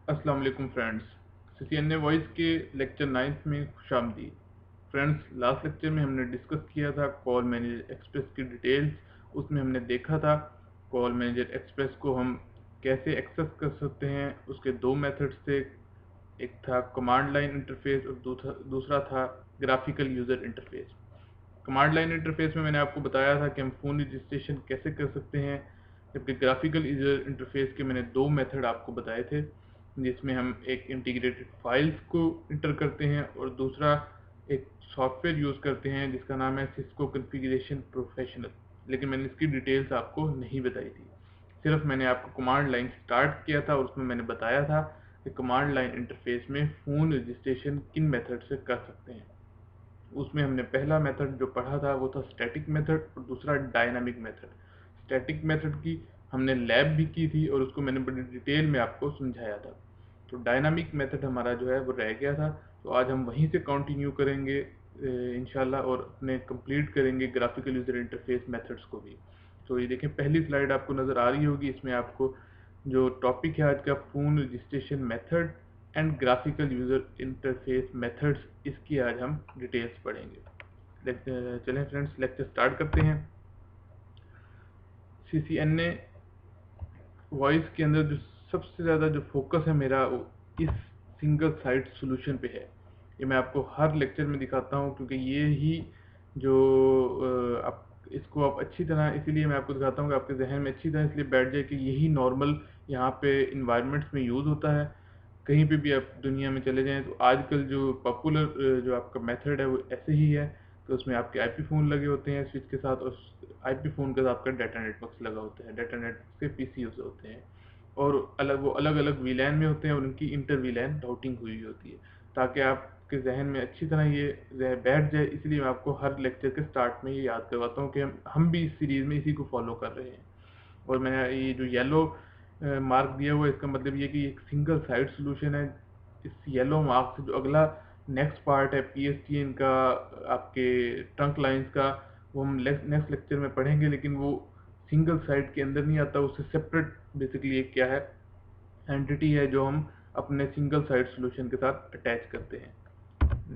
अस्सलाम वालेकुम friends. CCNA voice के लेक्चर 9th में खुशामदीद। फ्रेंड्स, लास्ट लेक्चर में हमने डिस्कस किया था कॉल मैनेजर एक्सप्रेस की डिटेल्स। उसमें हमने देखा था कॉल मैनेजर एक्सप्रेस को हम कैसे एक्सेस कर सकते हैं। उसके दो मेथड्स थे, एक था कमांड लाइन इंटरफेस और दूसरा था graphical user interface. Command line interface में मैंने आपको बताया था कि हम फ़ोन रजिस्ट्रेशन कैसे कर सकते हैं, जबकि ग्राफिकल यूज़र इंटरफेस के मैंने दो मेथड आपको बताए थे, जिसमें हम एक इंटीग्रेटेड फाइल्स को इंटर करते हैं और दूसरा एक सॉफ्टवेयर यूज़ करते हैं जिसका नाम है सिस्को कॉन्फ़िगरेशन प्रोफेशनल। लेकिन मैंने इसकी डिटेल्स आपको नहीं बताई थी, सिर्फ मैंने आपको कमांड लाइन स्टार्ट किया था और उसमें मैंने बताया था कि कमांड लाइन इंटरफेस में फ़ोन रजिस्ट्रेशन किन मेथड से कर सकते हैं। उसमें हमने पहला मेथड जो पढ़ा था वो था स्टैटिक मेथड और दूसरा डायनामिक मेथड। स्टैटिक मेथड की हमने लैब भी की थी और उसको मैंने बड़ी डिटेल में आपको समझाया था। तो डायनामिक मेथड हमारा जो है वो रह गया था, तो आज हम वहीं से कंटिन्यू करेंगे इंशाल्लाह और अपने कंप्लीट करेंगे ग्राफिकल यूज़र इंटरफेस मेथड्स को भी। तो ये देखें, पहली स्लाइड आपको नज़र आ रही होगी। इसमें आपको जो टॉपिक है आज का, phone registration method and graphical user interface methods, इसकी आज हम डिटेल्स पढ़ेंगे। चलें फ्रेंड्स, लेक्चर स्टार्ट करते हैं। CCNA वॉइस के अंदर जो सबसे ज़्यादा जो फोकस है मेरा, वो इस सिंगल साइट सॉल्यूशन पे है। ये मैं आपको हर लेक्चर में दिखाता हूँ क्योंकि ये ही जो आप इसको आप अच्छी तरह, इसीलिए मैं आपको दिखाता हूँ कि आपके जहन में अच्छी तरह इसलिए बैठ जाए कि यही नॉर्मल यहाँ पे इन्वायरमेंट्स में यूज़ होता है। कहीं पे भी आप दुनिया में चले जाएं तो आजकल जो पॉपुलर जो आपका मेथड है वो ऐसे ही है कि उसमें आपके आईपी फ़ोन लगे होते हैं स्विच के साथ, और आईपी फ़ोन के साथ आपका डाटा नेटवर्क लगा होता है, डाटा नेटवर्क से पीसी होते हैं, और वो अलग अलग वीलैन में होते हैं और उनकी इंटर वीलैन राउटिंग हुई होती है, ताकि आपके जहन में अच्छी तरह ये बैठ जाए। इसलिए मैं आपको हर लेक्चर के स्टार्ट में ये याद करवाता हूँ कि हम भी इस सीरीज़ में इसी को फॉलो कर रहे हैं। और मैंने ये जो येलो मार्क दिया हुआ है, इसका मतलब ये कि एक सिंगल साइड सॉल्यूशन है। इस येलो मार्क से जो अगला नेक्स्ट पार्ट है PSTN का, आपके ट्रंक लाइंस का, वो हम नेक्स्ट लेक्चर में पढ़ेंगे, लेकिन वो सिंगल साइड के अंदर नहीं आता, उससे सेपरेट बेसिकली एक क्या है, एंटिटी है जो हम अपने सिंगल साइड सॉल्यूशन के साथ अटैच करते हैं।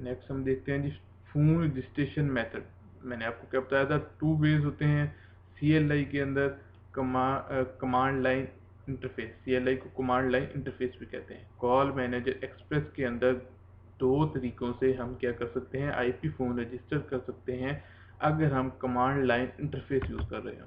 नेक्स्ट हम देखते हैं जी, फोन रजिस्ट्रेशन मेथड। मैंने आपको क्या बताया था, टू वेज होते हैं CLI के अंदर। कमांड लाइन इंटरफेस, CLI को कमांड लाइन इंटरफेस भी कहते हैं। कॉल मैनेजर एक्सप्रेस के अंदर दो तरीकों से हम क्या कर सकते हैं, आईपी फ़ोन रजिस्टर कर सकते हैं अगर हम कमांड लाइन इंटरफेस यूज़ कर रहे हो।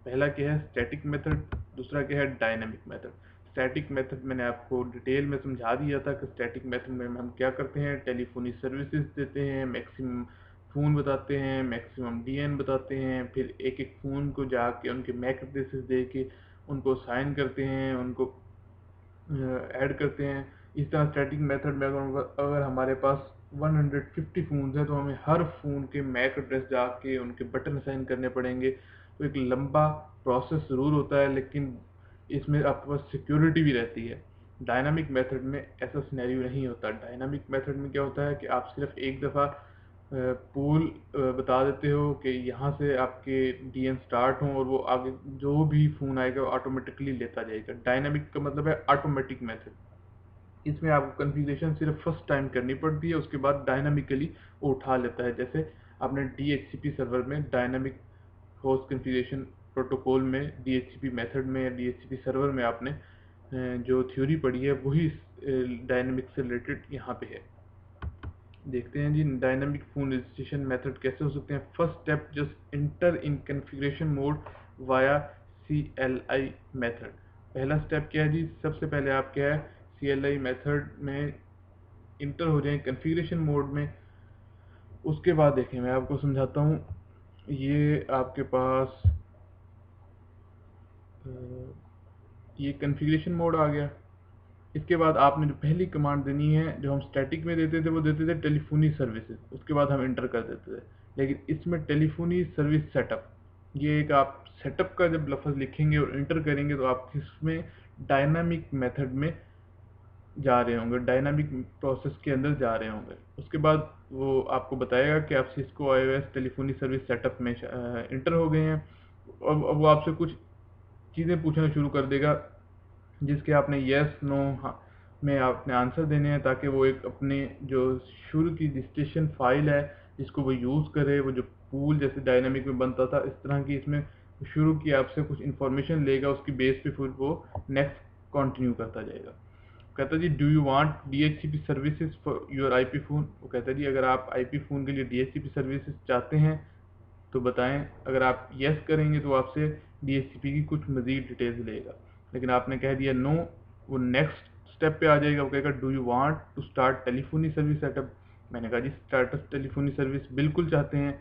पहला क्या है, स्टैटिक मेथड, दूसरा क्या है, डायनामिक मेथड। स्टैटिक मेथड मैंने आपको डिटेल में समझा दिया था कि स्टैटिक मेथड में हम क्या करते हैं, टेलीफोनी सर्विसेज देते हैं, मैक्सिमम फ़ोन बताते हैं, मैक्सिमम DN बताते हैं, फिर एक एक फ़ोन को जाके उनके मैक एड्रेसेस दे के उनको साइन करते हैं, उनको ऐड करते हैं। इस तरह स्टैटिक मेथड में अगर हमारे पास 150 फ़ोन हैं तो हमें हर फ़ोन के मैक एड्रेस जाके उनके बटन असाइन करने पड़ेंगे। तो एक लंबा प्रोसेस ज़रूर होता है, लेकिन इसमें आपके पास सिक्योरिटी भी रहती है। डायनामिक मेथड में ऐसा सिनेरियो नहीं होता। डायनामिक मेथड में क्या होता है कि आप सिर्फ एक दफ़ा पूल बता देते हो कि यहाँ से आपके DN स्टार्ट हों और वो आगे जो भी फ़ोन आएगा वो ऑटोमेटिकली लेता जाएगा। डायनामिक का मतलब है ऑटोमेटिक मेथड। इसमें आपको कॉन्फ़िगरेशन सिर्फ फर्स्ट टाइम करनी पड़ती है, उसके बाद डायनामिकली वो उठा लेता है। जैसे आपने DHCP सर्वर में डायनामिक होस्ट कॉन्फ़िगरेशन प्रोटोकॉल में, DHCP मेथड में या DHCP सर्वर में आपने जो थ्योरी पढ़ी है वही डायनामिक से रिलेटेड यहाँ पे है। देखते हैं जी, डायनामिक फ़ोन रजिस्ट्रेशन मेथड कैसे हो सकते हैं। First step, just inter in configuration mode via CLI method. पहला स्टेप क्या है जी, सबसे पहले आप क्या है, CLI मेथड में इंटर हो जाएं कॉन्फ़िगरेशन मोड में। उसके बाद देखें, मैं आपको समझाता हूँ। ये आपके पास ये कॉन्फ़िगरेशन मोड आ गया। इसके बाद आपने जो पहली कमांड देनी है, जो हम स्टैटिक में देते थे वो देते थे टेलीफोनी सर्विसेज, उसके बाद हम इंटर कर देते थे। लेकिन इसमें टेलीफोनी सर्विस सेटअप, ये एक आप सेटअप का जब लफ्ज़ लिखेंगे और इंटर करेंगे तो आप इसमें डायनामिक मेथड में जा रहे होंगे, डायनामिक प्रोसेस के अंदर जा रहे होंगे। उसके बाद वो आपको बताएगा कि आप Cisco iOS telephony service setup में इंटर हो गए हैं। अब वो आपसे कुछ चीज़ें पूछना शुरू कर देगा जिसके आपने यस नो में आपने आंसर देने हैं, ताकि वो एक अपने जो शुरू की रजिस्ट्रेशन फाइल है जिसको वो यूज़ करे, वो जो पूल जैसे डायनामिक में बनता था इस तरह की इसमें शुरू की आपसे कुछ इन्फॉर्मेशन लेगा, उसकी बेस पे फिर वो नेक्स्ट कंटिन्यू करता जाएगा। कहता जी do you want DHCP services for your IP phone. वो कहता जी अगर आप आईपी फ़ोन के लिए DHCP सर्विसेज चाहते हैं तो बताएं। अगर आप यस करेंगे तो आपसे DHCP की कुछ मज़ीद डिटेल्स लेगा, लेकिन आपने कह दिया नो, वो नेक्स्ट स्टेप पे आ जाएगा। वो कहेगा do you want to start telephony service setup. मैंने कहा जी स्टार्ट टेलीफोनी सर्विस बिल्कुल चाहते हैं।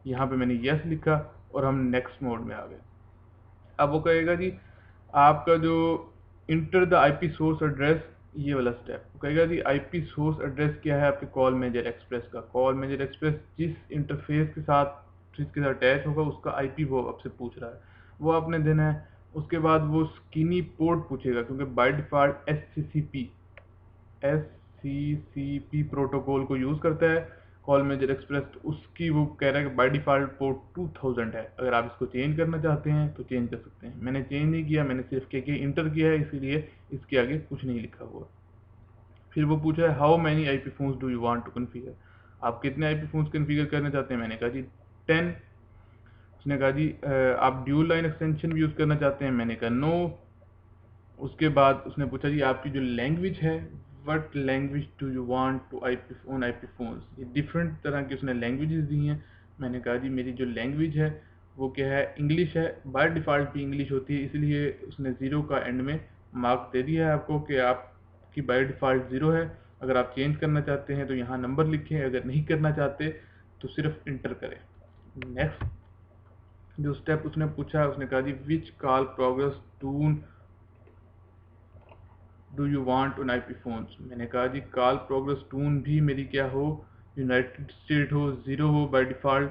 यहाँ पे मैंने यस लिखा और हम नेक्स्ट मोड में आ गए। अब वो कहेगा जी आपका जो enter the IP source address, ये वाला स्टेप। वो कहेगा जी आईपी सोर्स एड्रेस क्या है आपके कॉल मैनेजर एक्सप्रेस का। कॉल मैनेजर एक्सप्रेस जिस इंटरफेस के साथ जिसके साथ अटैच होगा उसका आईपी वो आपसे पूछ रहा है, वो आपने देना है। उसके बाद वो स्किनी पोर्ट पूछेगा, क्योंकि by default S C C P protocol को यूज़ करता है कॉल मैनेजर एक्सप्रेस, तो उसकी वो कह रहा है कि बाय डिफ़ॉल्ट पोर्ट 2000 है। अगर आप इसको चेंज करना चाहते हैं तो चेंज कर सकते हैं। मैंने चेंज नहीं किया, मैंने सिर्फ के इंटर किया है, इसीलिए इसके आगे कुछ नहीं लिखा हुआ। फिर वो पूछा है how many IP phones do you want to configure. आप कितने आईपी फोन्स कन्फिगर करना चाहते हैं। मैंने कहा जी 10। उसने कहा जी आप ड्यूल लाइन एक्सटेंशन भी यूज़ करना चाहते हैं। मैंने कहा नो। उसके बाद उसने पूछा जी आपकी जो लैंग्वेज है, what language do you want to IP phones. ये डिफरेंट तरह की उसने लैंग्वेजेस दी हैं। मैंने कहा जी मेरी जो लैंग्वेज है वो क्या है, इंग्लिश है। बाय डिफ़ॉल्ट भी इंग्लिश होती है, इसलिए उसने ज़ीरो का एंड में मार्क दे दिया है आपको कि आपकी बाय डिफ़ॉल्ट ज़ीरो है। अगर आप चेंज करना चाहते हैं तो यहाँ नंबर लिखें, अगर नहीं करना चाहते तो सिर्फ इंटर करें। नेक्स्ट जो स्टेप उसने पूछा, उसने कहा जी which call progress tone do you want on IP phones. मैंने कहा जी कॉल प्रोग्रेस टून भी मेरी क्या हो, यूनाइटेड स्टेट हो, ज़ीरो हो बाय डिफ़ॉल्ट।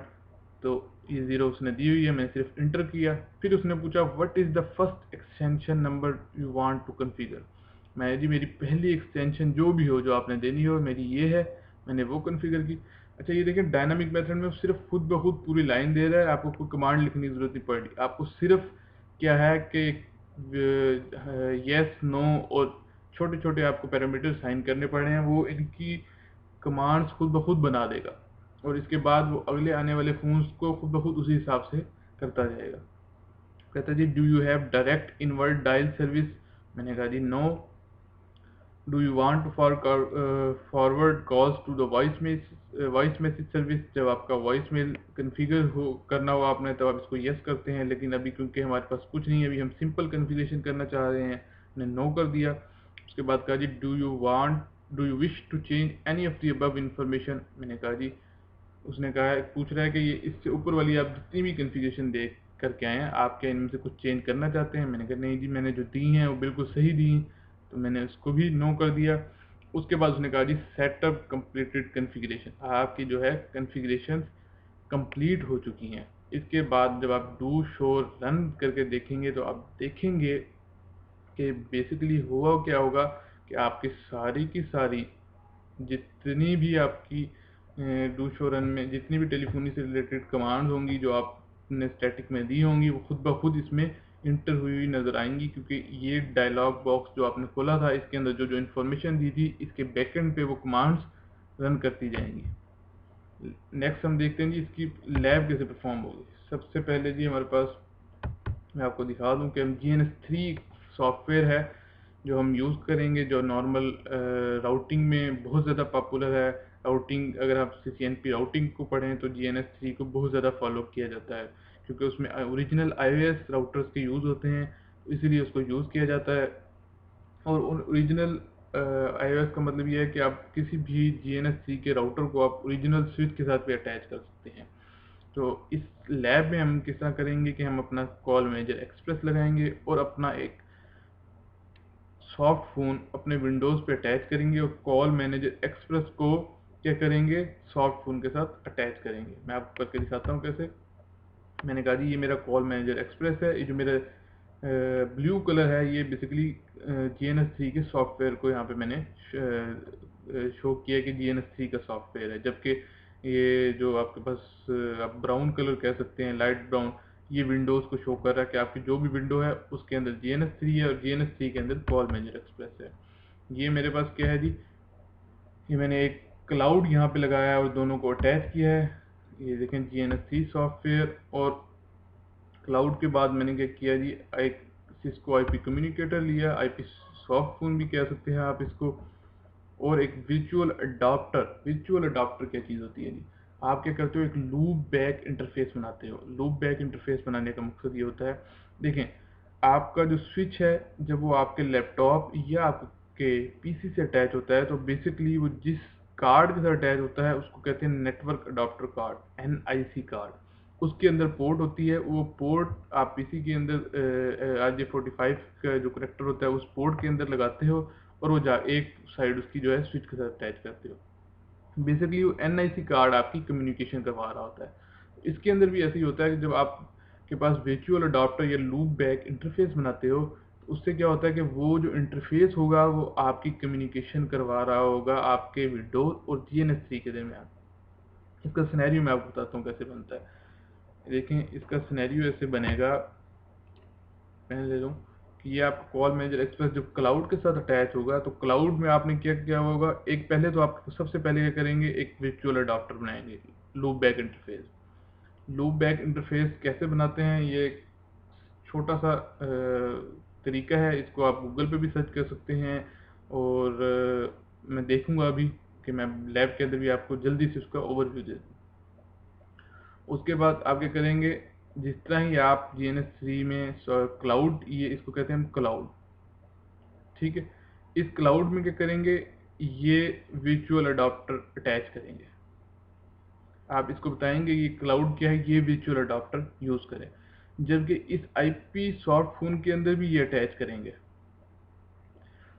तो ये ज़ीरो उसने दी हुई है, मैंने सिर्फ इंटर किया। फिर उसने पूछा what is the first extension number you want to configure. मैं जी मेरी पहली एक्सटेंशन जो भी हो, जो आपने देनी हो, मेरी ये है। मैंने वो कन्फिगर की। अच्छा ये देखिए डायनामिक मेथड में सिर्फ खुद ब खुद पूरी लाइन दे रहा है, आपको कोई कमांड लिखने की ज़रूरत नहीं पड़ रही। आपको सिर्फ क्या है कि यस नो और छोटे छोटे आपको पैरामीटर साइन करने पड़े हैं, वो इनकी कमांड्स खुद ब खुद बना देगा, और इसके बाद वो अगले आने वाले फोन्स को खुद ब खुद उसी हिसाब से करता जाएगा। कहता जी do you have direct inward dial service. मैंने कहा जी no. Do you want to forward calls to the voice message service. जब आपका वॉइस मेल कन्फिगर हो करना हो आपने, तब आप इसको यस करते हैं, लेकिन अभी क्योंकि हमारे पास कुछ नहीं है, अभी हम सिंपल कन्फिगरेशन करना चाह रहे हैं, मैंने नो कर दिया। उसके बाद कहा जी do you wish to change any of the above information. मैंने कहा जी, उसने कहा है, पूछ रहा है कि ये इससे ऊपर वाली आप जितनी भी कन्फिगरेशन देख करके आए हैं, आप क्या इनमें से कुछ चेंज करना चाहते हैं। मैंने कहा नहीं जी, मैंने जो दी हैं वो बिल्कुल सही दी हैं, तो मैंने उसको भी नो कर दिया। उसके बाद उसने कहा जी सेटअप कंप्लीटेड कन्फिगरेशन, आपकी जो है कन्फिगरेशन कंप्लीट हो चुकी हैं। इसके बाद जब आप डू शो रन करके देखेंगे तो आप देखेंगे कि बेसिकली हुआ क्या होगा कि आपकी सारी की सारी जितनी भी आपकी डू शो रन में जितनी भी टेलीफोनी से रिलेटेड कमांड्स होंगी जो आपने स्टैटिक में दी होंगी, वो खुद ब खुद इसमें इंटर हुई हुई नज़र आएंगी, क्योंकि ये डायलॉग बॉक्स जो आपने खोला था इसके अंदर जो जो इन्फॉर्मेशन दी थी, इसके बैकएंड पे वो कमांड्स रन करती जाएंगी। नेक्स्ट हम देखते हैं जी इसकी लैब कैसे परफॉर्म होगी। सबसे पहले जी हमारे पास, मैं आपको दिखा दूं कि हम GNS3 सॉफ्टवेयर है जो हम यूज़ करेंगे, जो नॉर्मल राउटिंग में बहुत ज़्यादा पॉपुलर है। राउटिंग अगर आप CCNP राउटिंग को पढ़ें तो GNS3 को बहुत ज़्यादा फॉलो किया जाता है, क्योंकि उसमें ओरिजिनल iOS राउटर्स के यूज़ होते हैं, इसीलिए उसको यूज़ किया जाता है। और ओरिजिनल iOS का मतलब ये है कि आप किसी भी GNS3 के राउटर को आप ओरिजिनल स्विच के साथ भी अटैच कर सकते हैं। तो इस लैब में हम किस तरह करेंगे कि हम अपना कॉल मैनेजर एक्सप्रेस लगाएंगे और अपना एक सॉफ्ट फ़ोन अपने विंडोज़ पे अटैच करेंगे, और कॉल मैनेजर एक्सप्रेस को क्या करेंगे, सॉफ्ट फ़ोन के साथ अटैच करेंगे। मैं आपको करके दिखाता हूँ कैसे। मैंने कहा जी ये मेरा कॉल मैनेजर एक्सप्रेस है। ये जो मेरा ब्लू कलर है ये बेसिकली GNS3 के सॉफ्टवेयर को यहाँ पे मैंने शो किया कि GNS3 का सॉफ्टवेयर है, जबकि ये जो आपके पास आप ब्राउन कलर कह सकते हैं, लाइट ब्राउन, ये विंडोज़ को शो कर रहा है कि आपकी जो भी विंडो है उसके अंदर GNS3 है और GNS3 के अंदर कॉल मैनेजर एक्सप्रेस है। ये मेरे पास क्या है जी, ये मैंने एक क्लाउड यहाँ पे लगाया है और दोनों को अटैच किया है। ये देखें GNS3 सॉफ्टवेयर, और क्लाउड के बाद मैंने क्या किया जी, एक सिस्को आईपी कम्युनिकेटर लिया, आईपी सॉफ्ट फोन भी कह सकते हैं आप इसको, और एक विजुअल अडाप्टर। विजुअल अडाप्टर क्या चीज़ होती है जी, आप क्या करते हो, एक लूप बैक इंटरफेस बनाते हो। लूप बैक इंटरफेस बनाने का मकसद ये होता है, देखें आपका जो स्विच है जब वो आपके लैपटॉप या आपके पीसी से अटैच होता है, तो बेसिकली वो जिस कार्ड के साथ अटैच होता है उसको कहते हैं network adapter card, NIC card. उसके अंदर पोर्ट होती है, वो पोर्ट आप पीसी के अंदर RJ45 का जो कनेक्टर होता है उस पोर्ट के अंदर लगाते हो, और वो जा एक साइड उसकी जो है स्विच के साथ अटैच करते हो। बेसिकली वो NIC कार्ड आपकी कम्युनिकेशन करवा रहा होता है। इसके अंदर भी ऐसे ही होता है कि जब आप के पास वर्चुअल अडॉप्टर या लूप बैक इंटरफेस बनाते हो, तो उससे क्या होता है कि वो जो इंटरफेस होगा वो आपकी कम्युनिकेशन करवा रहा होगा आपके विंडोज और GNS3 के दरमियान। इसका सिनेरियो मैं आपको बताता हूँ कैसे बनता है। देखें इसका सिनेरियो ऐसे बनेगा, मैं ले लूँ कि ये आपका कॉल मैनेजर एक्सप्रेस जब क्लाउड के साथ अटैच होगा, तो क्लाउड में आपने क्या किया होगा, एक पहले तो आप सबसे पहले क्या करेंगे, एक वर्चुअल अडॉप्टर बनाएंगे, loop back interface. Loop back interface कैसे बनाते हैं, ये एक छोटा सा तरीका है, इसको आप गूगल पे भी सर्च कर सकते हैं, और मैं देखूंगा अभी कि मैं लैब के अंदर भी आपको जल्दी से उसका ओवरव्यू दे दूँ। उसके बाद आप क्या करेंगे, जिस तरह ही आप GNS3 में क्लाउड, ये इसको कहते हैं हम क्लाउड, ठीक है। इस क्लाउड में क्या करेंगे, ये वर्चुअल अडॉप्टर अटैच करेंगे। आप इसको बताएंगे ये क्लाउड क्या है, ये वर्चुअल अडॉप्टर यूज करें, जबकि इस आईपी सॉफ्ट फोन के अंदर भी ये अटैच करेंगे।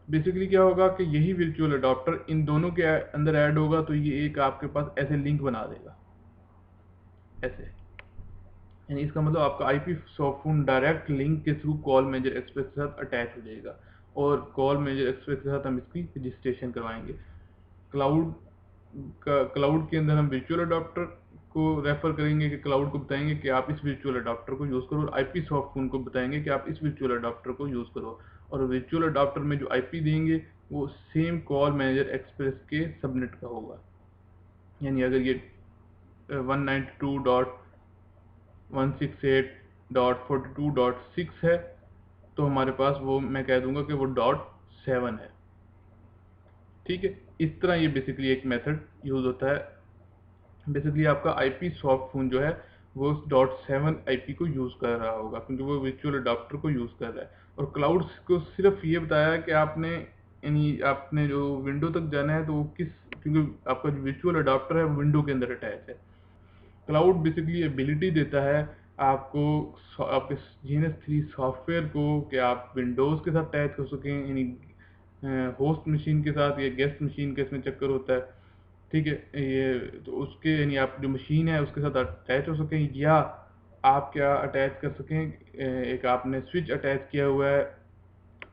बेसिकली क्या होगा कि यही वर्चुअल अडॉप्टर इन दोनों के अंदर ऐड होगा, तो ये एक आपके पास ऐसे लिंक बना देगा, ऐसे। यानी इसका मतलब आपका IP soft phone direct link के थ्रू कॉल मैनेजर एक्सप्रेस के साथ अटैच हो जाएगा, और कॉल मैनेजर एक्सप्रेस के साथ हम इसकी रजिस्ट्रेशन करवाएंगे। क्लाउड क्लाउड के अंदर हम वर्चुअल अडॉप्टर को रेफर करेंगे, कि क्लाउड को बताएंगे कि आप इस वर्चुअल अडॉप्टर को यूज़ करो, और आईपी सॉफ्ट फोन को बताएंगे कि आप इस वर्चुअल अडॉप्टर को यूज़ करो, और वर्चुअल अडॉप्टर में जो आईपी देंगे वो सेम कॉल मैनेजर एक्सप्रेस के सबनेट का होगा। यानी अगर ये 192.168.42.6 है, तो हमारे पास वो मैं कह दूंगा कि वो .7 है, ठीक है। इस तरह ये बेसिकली एक मेथड यूज होता है। बेसिकली आपका आईपी सॉफ्ट फोन जो है वो उस .7 आईपी को यूज कर रहा होगा, क्योंकि वो वर्चुअल अडॉप्टर को यूज कर रहा है। और क्लाउड को सिर्फ ये बताया है कि आपने, यानी आपने जो विंडो तक जाना है तो वो किस, क्योंकि आपका जो वर्चुअल अडॉप्टर है वो विंडो के अंदर अटैच है। क्लाउड बेसिकली एबिलिटी देता है आपको, आपके GNS3 सॉफ्टवेयर को, कि आप विंडोज़ के साथ अटैच कर सकें, यानी होस्ट मशीन के साथ या गेस्ट मशीन का इसमें चक्कर होता है, ठीक है। ये तो उसके, यानी आप जो मशीन है उसके साथ अटैच हो सकें, या आप क्या अटैच कर सकें, एक आपने स्विच अटैच किया हुआ है,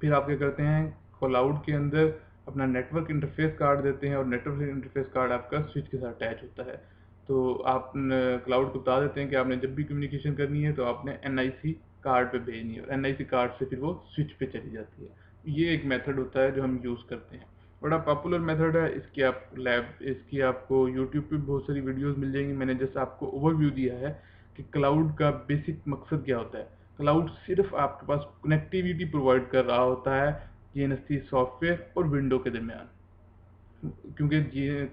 फिर आप क्या करते हैं, क्लाउड के अंदर अपना नेटवर्क इंटरफेस कार्ड देते हैं, और नेटवर्क इंटरफेस कार्ड आपका स्विच के साथ अटैच होता है। तो आप क्लाउड को बता देते हैं कि आपने जब भी कम्युनिकेशन करनी है तो आपने NIC कार्ड पे भेजनी है, और NIC कार्ड से फिर वो स्विच पे चली जाती है। ये एक मेथड होता है जो हम यूज़ करते हैं, बड़ा पॉपुलर मेथड है। इसकी आपको यूट्यूब पे बहुत सारी वीडियोस मिल जाएंगी। मैंने जैसे आपको ओवरव्यू दिया है कि क्लाउड का बेसिक मकसद क्या होता है। क्लाउड सिर्फ आपके पास कनेक्टिविटी प्रोवाइड कर रहा होता है GNS3 सॉफ्टवेयर और विंडो के दरमियान। क्योंकि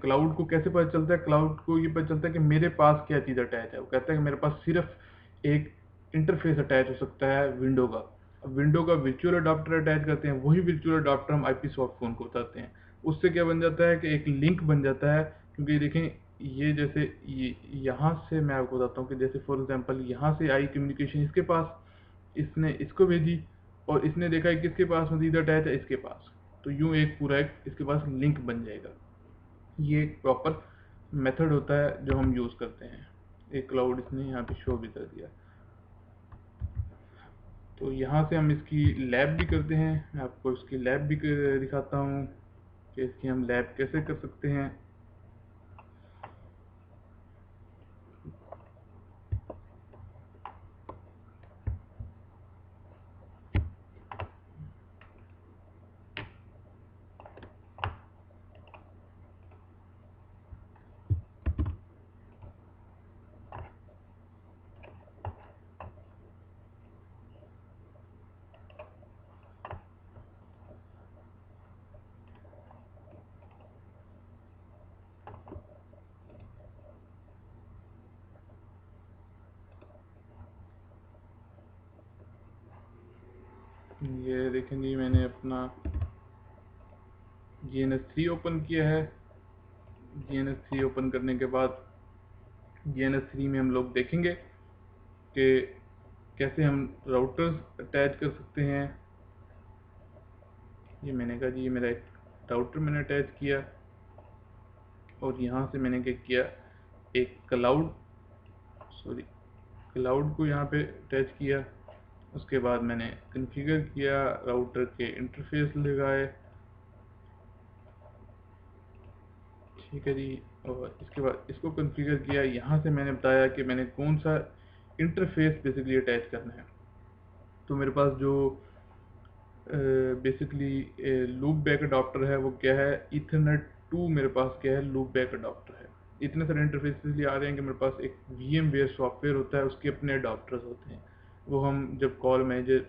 क्लाउड को कैसे पता चलता है, क्लाउड को ये पता चलता है कि मेरे पास क्या चीज़ अटैच है। वो कहता है कि मेरे पास सिर्फ एक इंटरफेस अटैच हो सकता है विंडो का। अब विंडो का वर्चुअल अडॉप्टर अटैच करते हैं, वही वर्चुअल अडॉप्टर हम आईपी सॉफ्ट फोन को बताते हैं। उससे क्या बन जाता है कि एक लिंक बन जाता है। क्योंकि देखें ये जैसे यहाँ से मैं आपको बताता हूँ कि जैसे फॉर एग्जांपल यहाँ से आई कम्युनिकेशन इसके पास, इसने इसको भेजी, और इसने देखा है किसके पास मजीद अटैच है, इसके पास। तो यूं एक पूरा एक इसके पास लिंक बन जाएगा। ये एक प्रॉपर मेथड होता है जो हम यूज़ करते हैं। एक क्लाउड इसने यहाँ पे शो भी कर दिया। तो यहाँ से हम इसकी लैब भी करते हैं, मैं आपको इसकी लैब भी दिखाता हूँ कि इसकी हम लैब कैसे कर सकते हैं। ये देखें जी, मैंने अपना GNS3 ओपन किया है। GNS3 ओपन करने के बाद GNS3 में हम लोग देखेंगे कि कैसे हम राउटर्स अटैच कर सकते हैं। ये मैंने कहा जी, ये मेरा एक राउटर मैंने अटैच किया और यहाँ से मैंने क्या किया, एक क्लाउड को यहाँ पे अटैच किया। उसके बाद मैंने कॉन्फ़िगर किया, राउटर के इंटरफेस लगाए, ठीक है जी। और इसके बाद इसको कॉन्फ़िगर किया। यहाँ से मैंने बताया कि मैंने कौन सा इंटरफेस बेसिकली अटैच करना है। तो मेरे पास जो बेसिकली लूप बैक अडॉप्टर है वो क्या है, ईथरनेट 2 मेरे पास क्या है, लूप बैक अडॉप्टर है। इतने सारे इंटरफेस इसलिए आ रहे हैं कि मेरे पास एक VMware सॉफ्टवेयर होता है, उसके अपने अडॉप्टर्स होते हैं। वो हम जब call manager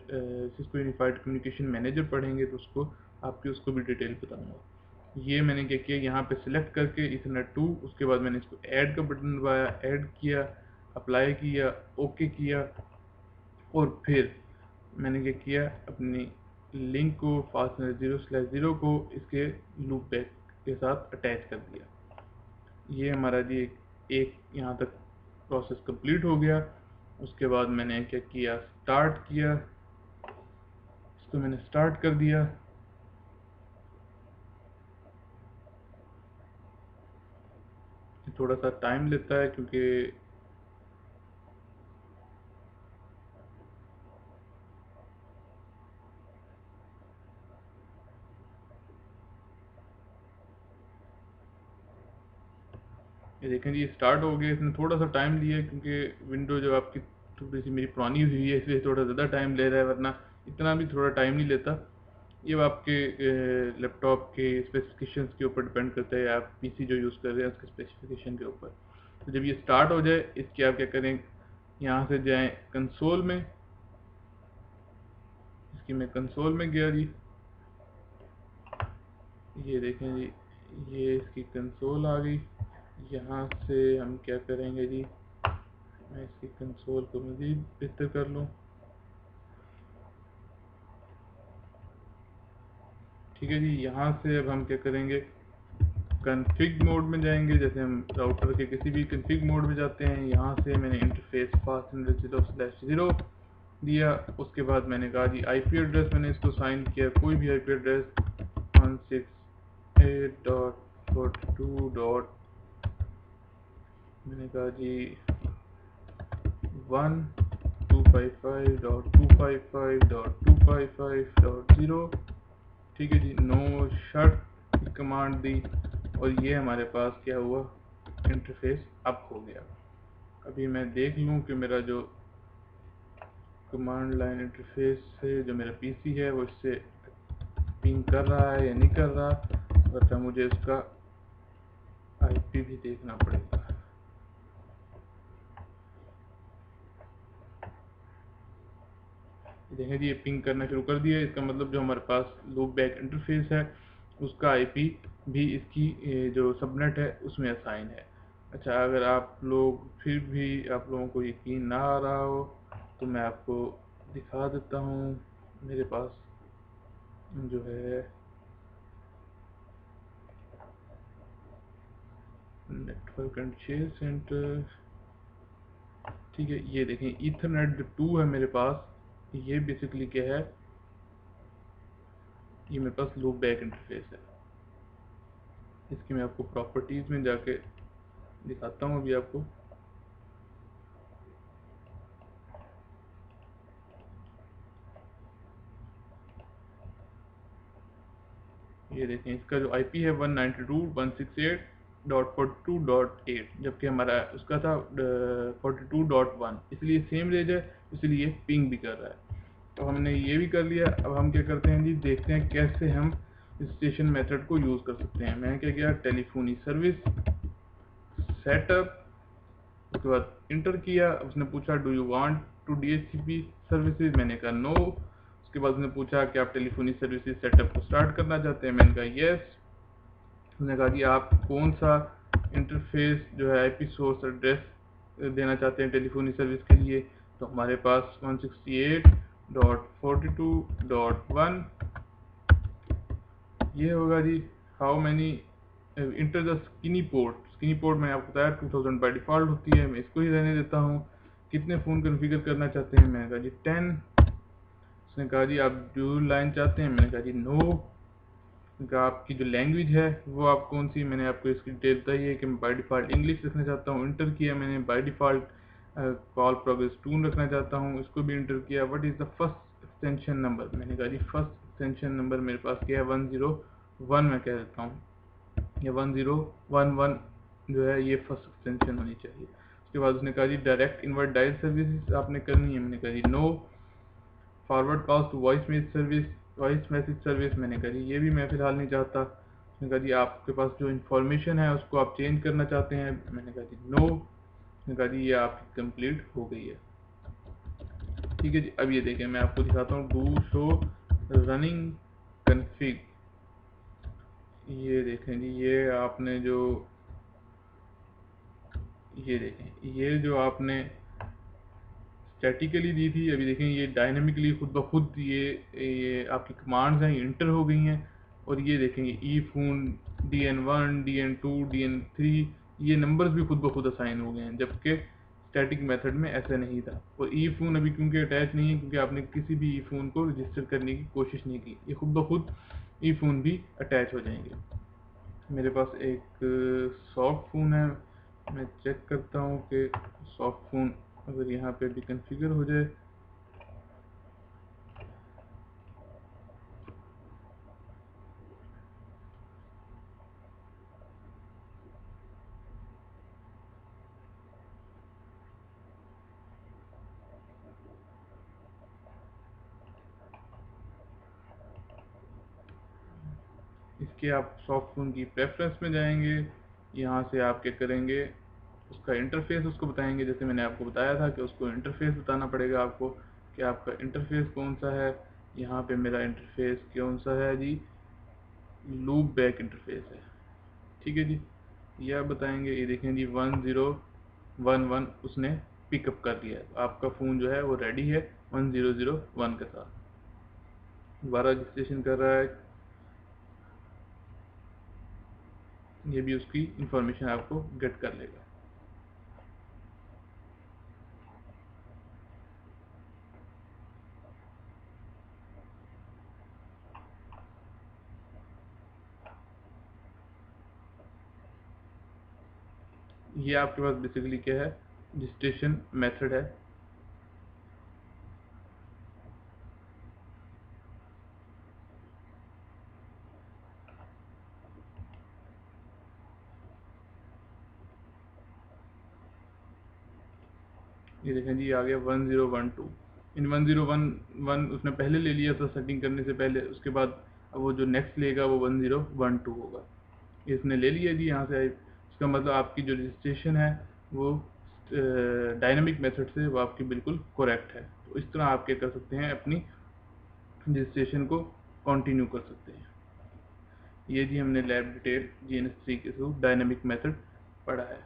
Cisco unified communication manager पढ़ेंगे तो उसको भी डिटेल बताऊंगा। ये मैंने क्या किया, यहाँ पे सिलेक्ट करके ईथरनेट 2, उसके बाद मैंने इसको ऐड का बटन दबाया, ऐड किया, अप्लाई किया, ओके किया और फिर मैंने क्या किया, अपनी लिंक को फास्टनर 0/0 को इसके लूप बैक के साथ अटैच कर दिया। ये हमारा जी एक यहाँ तक प्रोसेस कंप्लीट हो गया। उसके बाद मैंने क्या किया, स्टार्ट किया, इसको मैंने स्टार्ट कर दिया। थोड़ा सा टाइम लेता है क्योंकि ये देखें जी, स्टार्ट हो गया। इसने थोड़ा सा टाइम लिया क्योंकि विंडो जो आपकी थोड़ी सी मेरी पुरानी हुई है, इसलिए थोड़ा ज़्यादा टाइम ले रहा है, वरना इतना भी थोड़ा टाइम नहीं लेता। ये आपके लैपटॉप के स्पेसिफिकेशंस के ऊपर डिपेंड करता है, आप PC जो यूज़ कर रहे हैं उसके स्पेसिफिकेशन के ऊपर। तो जब ये स्टार्ट हो जाए, इसके आप क्या करें, यहाँ से जाएं कंसोल में। इसकी मैं कंसोल में गया जी, ये देखें जी, ये इसकी कंसोल आ गई। यहाँ से हम क्या करेंगे जी, मैं इसकी कंसोल को मज़ीद बेहतर कर लूँ, ठीक है जी। यहाँ से अब हम क्या करेंगे, कन्फिग मोड में जाएंगे। जैसे हम राउटर के किसी भी कन्फिग मोड में जाते हैं, यहाँ से मैंने इंटरफेस फास्टनर 0/0 दिया। उसके बाद मैंने कहा जी IP एड्रेस, मैंने इसको साइन किया, कोई भी IP एड्रेस 168.42. मैंने कहा जी 1 255.255.255.0, ठीक है जी। नो शट कमांड दी और ये हमारे पास क्या हुआ, इंटरफेस अप हो गया। अभी मैं देख लूँ कि मेरा जो कमांड लाइन इंटरफेस है, जो मेरा PC है, वो इससे पिंग कर रहा है या नहीं कर रहा, तो मुझे इसका IP भी देखना पड़ेगा। देखें जी, ये पिंग करना शुरू कर दिया। इसका मतलब जो हमारे पास लूप बैक इंटरफेस है उसका IP भी इसकी जो सबनेट है उसमें असाइन है। अच्छा, अगर आप लोग फिर भी आप लोगों को यकीन ना आ रहा हो तो मैं आपको दिखा देता हूँ। मेरे पास जो है नेटवर्क एंड शेयर सेंटर, ठीक है। ये देखें, ईथरनेट जो 2 है मेरे पास, ये बेसिकली क्या है, ये मेरे पास लूप बैक इंटरफेस है। इसकी मैं आपको प्रॉपर्टीज़ में जाके दिखाता हूँ अभी आपको। ये देखें, इसका जो IP है 192.168.42.8, जबकि हमारा उसका था 42.1, इसलिए सेम रेंज है, इसलिए पिंग भी कर रहा है। तो हमने ये भी कर लिया। अब हम क्या करते हैं जी, देखते हैं कैसे हम स्टेशन मेथड को यूज़ कर सकते हैं। मैंने क्या किया, टेलीफोनी सर्विस सेटअप, उसके बाद इंटर किया। उसने पूछा do you want to DHCP services, मैंने कहा नो। उसके बाद उसने पूछा कि आप टेलीफोनी सर्विसेज सेटअप को स्टार्ट करना चाहते हैं, मैंने कहा यस। उसने कहा कि आप कौन सा इंटरफेस जो है IP सोर्स एड्रेस देना चाहते हैं टेलीफोनी सर्विस के लिए, तो हमारे पास 168 192.42.1 ये होगा जी। How many enter the skinny port मैंने आपको बताया 2000 बाई डिफ़ॉल्ट होती है, मैं इसको ही रहने देता हूँ। कितने फ़ोन कॉन्फ़िगर करना चाहते हैं, मैंने कहा जी 10। उसने कहा जी आप ड्यूल लाइन चाहते हैं, मैंने कहा जी नो। कहा आपकी जो लैंग्वेज है वो आप कौन सी, मैंने आपको इसकी डिटेल बताई है कि मैं बाय डिफ़ॉल्ट इंग्लिश रखना चाहता हूँ, इंटर किया मैंने। By default call progress tone रखना चाहता हूँ, इसको भी इंटर किया। What is the first extension number, मैंने कहा जी फर्स्ट एक्सटेंशन नंबर मेरे पास क्या है 101, मैं कह देता हूँ, या 1011 जो है ये फर्स्ट एक्सटेंशन होनी चाहिए। उसके बाद उसने कहा जी डायरेक्ट इनवर्ट डायल सर्विसेज आपने करनी है, मैंने कहा जी no. Forward pass to voice message service, मैंने कहा जी ये भी मैं फ़िलहाल नहीं चाहता। उसने कहा जी आपके पास जो इन्फॉर्मेशन है उसको आप चेंज करना चाहते हैं, मैंने कहा जी नो। उसने कहा जी ये आपकी कंप्लीट हो गई है। ठीक है जी, अब ये देखें मैं आपको दिखाता हूँ डू शो रनिंग कन्फिग। ये देखें जी, ये देखें ये जो आपने स्टैटिकली दी थी, अभी देखें ये डायनेमिकली खुद ब खुद ये आपकी कमांड्स हैं, ये इंटर हो गई हैं। और ये देखें ई फोन DN1 DN2 DN3 ये नंबर्स भी खुद ब खुद असाइन हो गए हैं, जबकि स्टैटिक मेथड में ऐसा नहीं था। और ई फोन अभी क्योंकि अटैच नहीं है, क्योंकि आपने किसी भी ई फोन को रजिस्टर करने की कोशिश नहीं की, ये खुद ब खुद ई फोन भी अटैच हो जाएंगे। मेरे पास एक सॉफ्ट फ़ोन है, मैं चेक करता हूँ कि सॉफ्ट फ़ोन अगर यहाँ पे भी कॉन्फ़िगर हो जाए। इसके आप सॉफ्ट फ़ोन की प्रेफरेंस में जाएंगे, यहाँ से आप क्या करेंगे, उसका इंटरफेस उसको बताएंगे। जैसे मैंने आपको बताया था कि उसको इंटरफेस बताना पड़ेगा आपको कि आपका इंटरफेस कौन सा है। यहाँ पे मेरा इंटरफेस कौन सा है जी, लूप बैक इंटरफेस है। ठीक है जी, ये आप बताएंगे। ये देखें जी 1011 उसने पिकअप कर लिया है, आपका फ़ोन जो है वो रेडी है 1001 के साथ। दोबारा रजिस्ट्रेशन कर रहा है, ये भी उसकी इंफॉर्मेशन आपको गेट कर लेगा। ये आपके पास बेसिकली क्या है, रजिस्ट्रेशन मेथड है। ये देखें जी आ गया 1012। इन 1011 उसने पहले ले लिया था सेटिंग करने से पहले, उसके बाद अब वो जो नेक्स्ट लेगा वो 1012 होगा। इसने ले लिया जी, यहाँ से इसका मतलब आपकी जो रजिस्ट्रेशन है वो डायनामिक मेथड से वो आपकी बिल्कुल करेक्ट है। तो इस तरह आप क्या कर सकते हैं, अपनी रजिस्ट्रेशन को कंटिन्यू कर सकते हैं। ये जी हमने लैब डिटेल GNS3 के थ्रू डायनामिक मेथड पढ़ा है।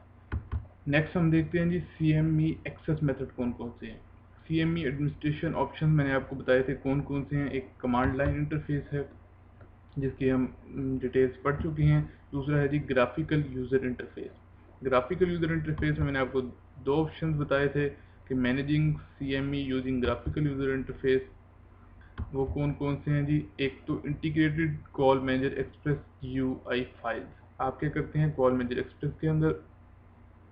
नेक्स्ट हम देखते हैं जी CME एक्सेस मेथड कौन कौन से हैं। CME एडमिनिस्ट्रेशन ऑप्शन मैंने आपको बताए थे कौन कौन से हैं। एक कमांड लाइन इंटरफेस है जिसकी हम डिटेल्स पढ़ चुके हैं। दूसरा है जी graphical user interface. Graphical user interface में मैंने आपको दो ऑप्शंस बताए थे कि managing CME using graphical user interface, वो कौन कौन से हैं जी। एक तो integrated call manager express UI files, आप क्या करते हैं कॉल मैनेजर एक्सप्रेस के अंदर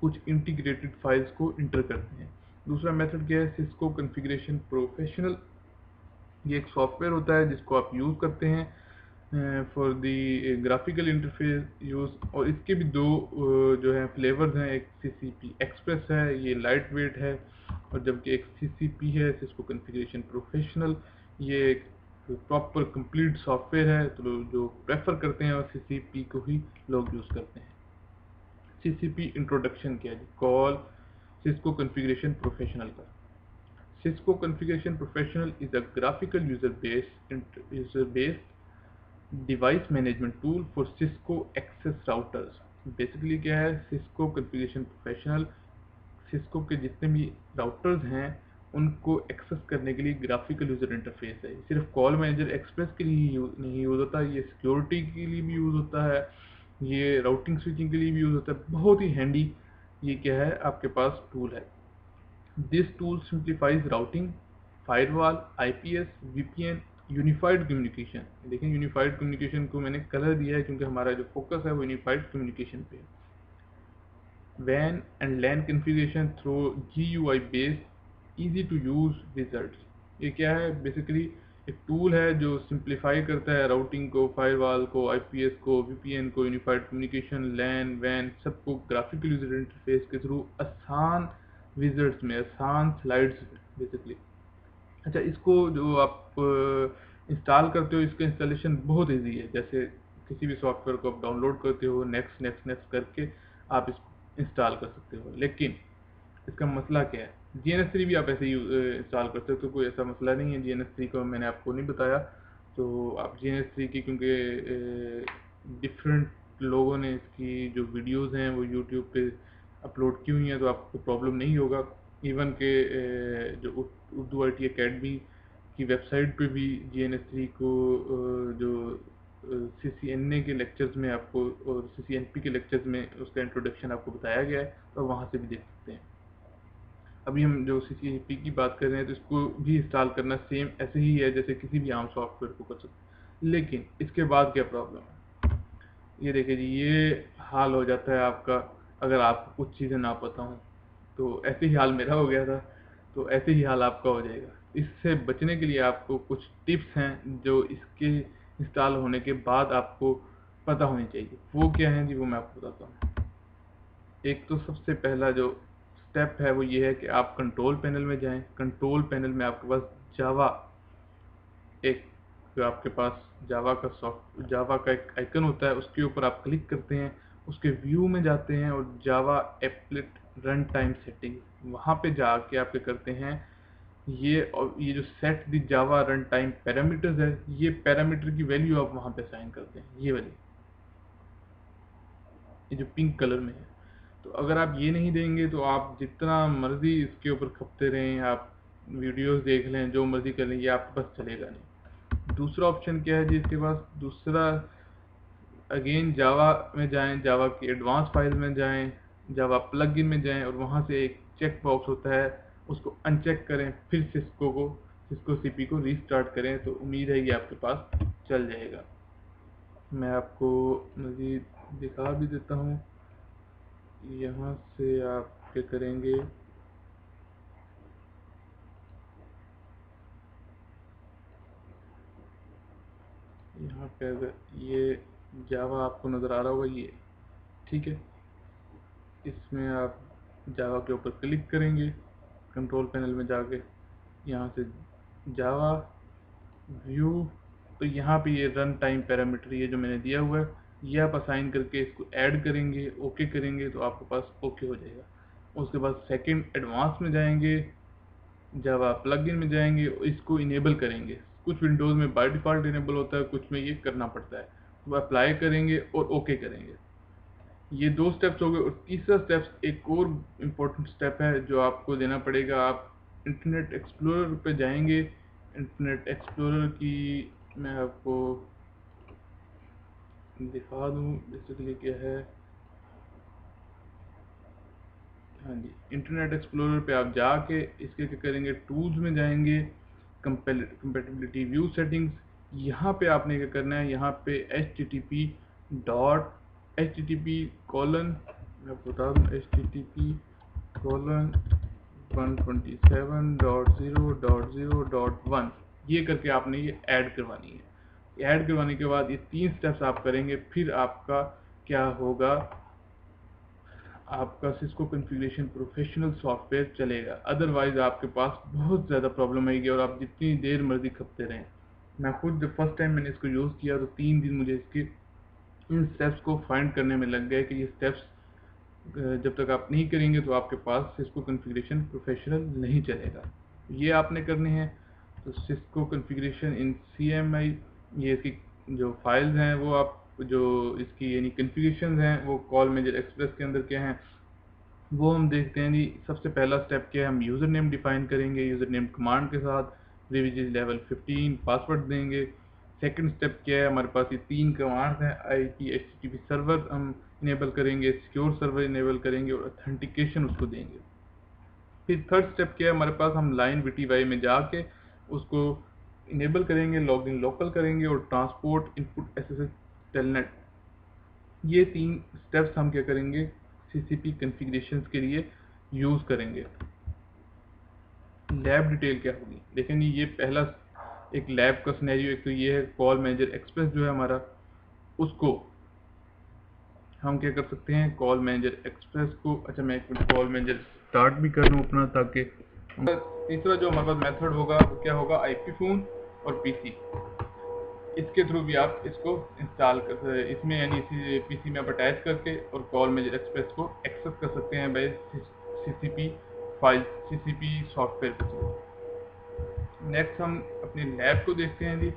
कुछ इंटीग्रेटेड फाइल्स को इंटर करते हैं। दूसरा मेथड क्या है, सिस्को कॉन्फ़िगरेशन प्रोफेशनल। ये एक सॉफ्टवेयर होता है जिसको आप यूज़ करते हैं for the graphical interface use. और इसके भी दो जो है फ्लेवर्स हैं, एक CCP एक्सप्रेस है, ये लाइट वेट है, और जबकि एक CCP है सिस्को कॉन्फ़िगरेशन प्रोफेशनल, ये एक प्रॉपर कंप्लीट सॉफ्टवेयर है। तो जो प्रेफर करते हैं और CCP को ही लोग यूज़ करते हैं। CCP इंट्रोडक्शन किया जी, कॉल सिस्को कॉन्फ़िगरेशन प्रोफेशनल का। Cisco Configuration Professional is a graphical user-based device management tool for Cisco access routers. Basically क्या है, Cisco Configuration Professional Cisco के जितने भी राउटर्स हैं उनको एक्सेस करने के लिए ग्राफिकल यूज़र इंटरफेस है। सिर्फ कॉल मैनेजर एक्सप्रेस के लिए नहीं यूज़ होता, ये सिक्योरिटी के लिए भी यूज़ होता है, ये राउटिंग स्विचिंग के लिए भी यूज़ होता है। बहुत ही हैंडी ये क्या है आपके पास टूल है। This tool simplifies routing, firewall, IPS, VPN, unified communication. देखिए यूनिफाइड कम्युनिकेशन को मैंने कलर दिया है क्योंकि हमारा जो फोकस है वो यूनिफाइड कम्युनिकेशन पे है। WAN and LAN configuration through GUI based easy to use results। ये क्या है बेसिकली एक टूल है जो सिंप्लीफाई करता है राउटिंग को, फायरवॉल को, आईपीएस को, वीपीएन को, यूनिफाइड कम्युनिकेशन, लैन वैन सबको ग्राफिकल यूजर इंटरफेस के थ्रू आसान विजर्ट्स में, आसान स्लाइड्स में बेसिकली। अच्छा, इसको जो आप इंस्टॉल करते हो इसका इंस्टॉलेशन बहुत इजी है। जैसे किसी भी सॉफ्टवेयर को आप डाउनलोड करते हो, नेक्स्ट नेक्स्ट नेक्स्ट करके आप इसको इंस्टॉल कर सकते हो। लेकिन इसका मसला क्या है, GNS3 भी आप ऐसे ही इंस्टॉल कर सकते हो, कोई ऐसा मसला नहीं है। GNS3 को मैंने आपको नहीं बताया, तो आप GNS3 की क्योंकि डिफरेंट लोगों ने इसकी जो वीडियोस हैं वो यूट्यूब पे अपलोड की हुई हैं, तो आपको प्रॉब्लम नहीं होगा। इवन के जो उर्दू IT अकेडमी की वेबसाइट पे भी GNS3 को जो CCNA के लेक्चर्स में आपको और CCNP के लेक्चर्स में उसका इंट्रोडक्शन आपको बताया गया है, तो वहाँ से भी देख सकते हैं। अभी हम जो CCNP की बात कर रहे हैं तो इसको भी इंस्टॉल करना सेम ऐसे ही है जैसे किसी भी आम सॉफ्टवेयर को कर सकते हैं। लेकिन इसके बाद क्या प्रॉब्लम है, ये देखिए जी, ये हाल हो जाता है आपका अगर आपको कुछ चीज़ें ना पता हों। तो ऐसे ही हाल मेरा हो गया था, तो ऐसे ही हाल आपका हो जाएगा। इससे बचने के लिए आपको कुछ टिप्स हैं जो इसके इंस्टॉल होने के बाद आपको पता होनी चाहिए। वो क्या है जी, वो मैं आपको बताता हूँ। एक तो सबसे पहला जो स्टेप है वो ये है कि आप कंट्रोल पैनल में जाएं। कंट्रोल पैनल में आपके पास जावा, एक जो आपके पास जावा का एक आइकन होता है, उसके ऊपर आप क्लिक करते हैं, उसके व्यू में जाते हैं और Java applet run time setting, वहाँ पे जाके आप क्या करते हैं, ये और ये जो set the Java run time parameters है, ये पैरामीटर की वैल्यू आप वहाँ पे साइन करते हैं, ये वाली, ये जो पिंक कलर में है। तो अगर आप ये नहीं देंगे तो आप जितना मर्जी इसके ऊपर खपते रहें, आप वीडियोस देख लें, जो मर्जी कर लें, ये आपके पास चलेगा नहीं। दूसरा ऑप्शन क्या है जी इसके पास, दूसरा अगेन जावा में जाएं, जावा की एडवांस फाइल में जाएं, जावा प्लगइन में जाएं और वहां से एक चेक बॉक्स होता है, उसको अनचेक करें, फिर सिस्को सीपी को रीस्टार्ट करें, तो उम्मीद है कि आपके पास चल जाएगा। मैं आपको मज़ीद दिखा भी देता हूँ। यहाँ से आप क्या करेंगे, यहाँ पे अगर ये जावा आपको नज़र आ रहा होगा, ये ठीक है, इसमें आप जावा के ऊपर क्लिक करेंगे कंट्रोल पैनल में जाके, यहाँ से जावा व्यू, तो यहाँ पे ये रन टाइम पैरामीटर ये जो मैंने दिया हुआ है, ये आप असाइन करके इसको ऐड करेंगे, ओके करेंगे, तो आपके पास ओके हो जाएगा। उसके बाद सेकंड एडवांस में जाएंगे, जावा प्लगइन में जाएंगे, इसको इनेबल करेंगे। कुछ विंडोज़ में बाय डिफ़ॉल्ट इनेबल होता है, कुछ में ये करना पड़ता है, तो अप्लाई करेंगे और ओके करेंगे। ये दो स्टेप्स हो गए। और तीसरा स्टेप्स एक और इम्पोर्टेंट स्टेप है जो आपको देना पड़ेगा। आप इंटरनेट एक्सप्लोरर पे जाएंगे, इंटरनेट एक्सप्लोरर की मैं आपको दिखा दूँ बेसिकली क्या है। हाँ जी, इंटरनेट एक्सप्लोरर पे आप जाके इसके क्या करेंगे, टूल्स में जाएंगे, कंपेटिबिलिटी व्यू सेटिंग्स, यहाँ पे आपने क्या करना है, यहाँ पे http:// मैं आपको बता दूँ, http://127.0.0.1 ये करके आपने ये ऐड करवानी है। ऐड करवाने के बाद ये 3 स्टेप्स आप करेंगे, फिर आपका क्या होगा, आपका सिस्को कॉन्फ़िगरेशन प्रोफेशनल सॉफ्टवेयर चलेगा। अदरवाइज आपके पास बहुत ज़्यादा प्रॉब्लम आएगी और आप जितनी देर मर्जी खपते रहें। मैं खुद जब फर्स्ट टाइम मैंने इसको यूज़ किया तो 3 दिन मुझे इसके इन स्टेप्स को फाइंड करने में लग गए कि ये स्टेप्स जब तक आप नहीं करेंगे तो आपके पास सिस्को कॉन्फ़िगरेशन प्रोफेशनल नहीं चलेगा। ये आपने करने हैं। तो सिस्को कॉन्फ़िगरेशन इन CMI, ये इसकी जो फाइल्स हैं वो आप जो इसकी यानी कॉन्फ़िगरेशन हैं वो कॉल मेजर एक्सप्रेस के अंदर क्या हैं, वो हम देखते हैं जी। सबसे पहला स्टेप क्या है, हम यूज़र नेम डिफाइन करेंगे यूज़र नेम कमांड के साथ, प्रिविलेज लेवल 15 पासवर्ड देंगे। सेकंड स्टेप क्या है, हमारे पास ये 3 कमांड्स हैं, आईपी एचटीटीपी सर्वर हम इनेबल करेंगे, सिक्योर सर्वर इनेबल करेंगे और ऑथेंटिकेशन उसको देंगे। फिर थर्ड स्टेप क्या है हमारे पास, हम लाइन वीटीवाई में जाके उसको इनेबल करेंगे, लॉगिन लोकल करेंगे और ट्रांसपोर्ट इनपुट एसएसएच टेलनेट। ये 3 स्टेप्स हम क्या करेंगे, सीसीपी कॉन्फ़िगरेशंस के लिए यूज़ करेंगे। लैब डिटेल क्या होगी, देखें जी, ये पहला एक लैब का सिनेरियो, एक तो ये है कॉल मैनेजर एक्सप्रेस जो है हमारा, उसको हम क्या कर सकते हैं, कॉल मैनेजर एक्सप्रेस को, अच्छा मैं एक मिनट कॉल मैनेजर स्टार्ट भी कर लूँ अपना, ताकि तीसरा जो हमारे पास मेथड होगा वो क्या होगा, आईपी फ़ोन और पीसी, इसके थ्रू भी आप इसको इंस्टॉल कर इसमें यानी इसी पीसी में आप अटैच करके और कॉल मैनेजर एक्सप्रेस को एक्सेस कर सकते हैं by CCP file, CCP software के थ्रू। नेक्स्ट हम अपनी लैब को देखते हैं जी।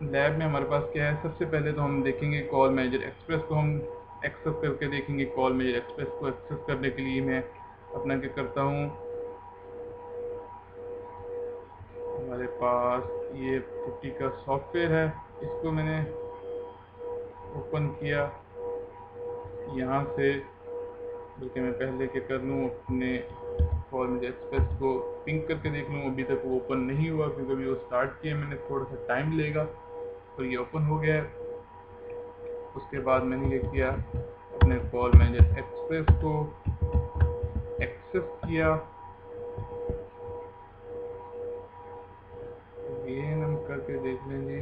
लैब में हमारे पास क्या है, सबसे पहले तो हम देखेंगे कॉल मैनेजर एक्सप्रेस को हम एक्सेस करके देखेंगे। कॉल मैनेजर एक्सप्रेस को एक्सेस करने के लिए मैं अपना क्या करता हूँ, हमारे पास ये पुट्टी का सॉफ्टवेयर है, इसको मैंने ओपन किया यहाँ से, बल्कि मैं पहले क्या कर लूँ, अपने कॉल मैनेजर एक्सप्रेस को पिंक करके देख लूँ। अभी तक वो ओपन नहीं हुआ क्योंकि अभी वो स्टार्ट किया मैंने, थोड़ा सा टाइम लेगा, और ये ओपन हो गया है। उसके बाद मैंने क्या किया, अपने कॉल मैनेजर एक्सप्रेस को एक्सेस किया, अगेन हम करके देख लेंगे।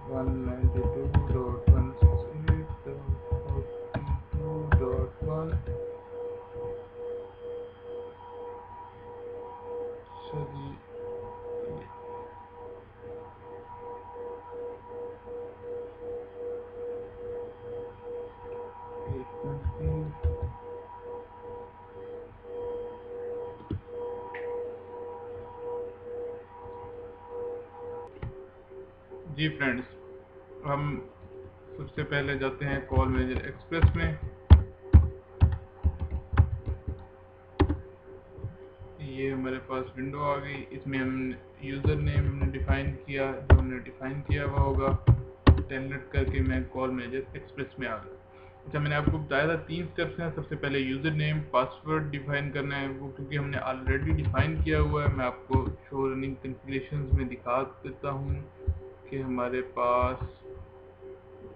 वन 92.168.42.1 चलिए एक मिनट जी फ्रेंड्स, हम सबसे पहले जाते हैं कॉल मैनेजर एक्सप्रेस में। ये हमारे पास विंडो आ गई, इसमें हम यूज़र नेम हमने डिफ़ाइन किया, जो हमने डिफ़ाइन किया हुआ होगा टेलनेट करके मैं कॉल मैनेजर एक्सप्रेस में आ गया। अच्छा मैंने आपको बताया था 3 स्टेप्स हैं। सबसे पहले यूज़र नेम पासवर्ड डिफ़ाइन करना है, वो क्योंकि हमने ऑलरेडी डिफ़ाइन किया हुआ है। मैं आपको शो रनिंग कॉन्फ़िगरेशंस में दिखा देता हूँ कि हमारे पास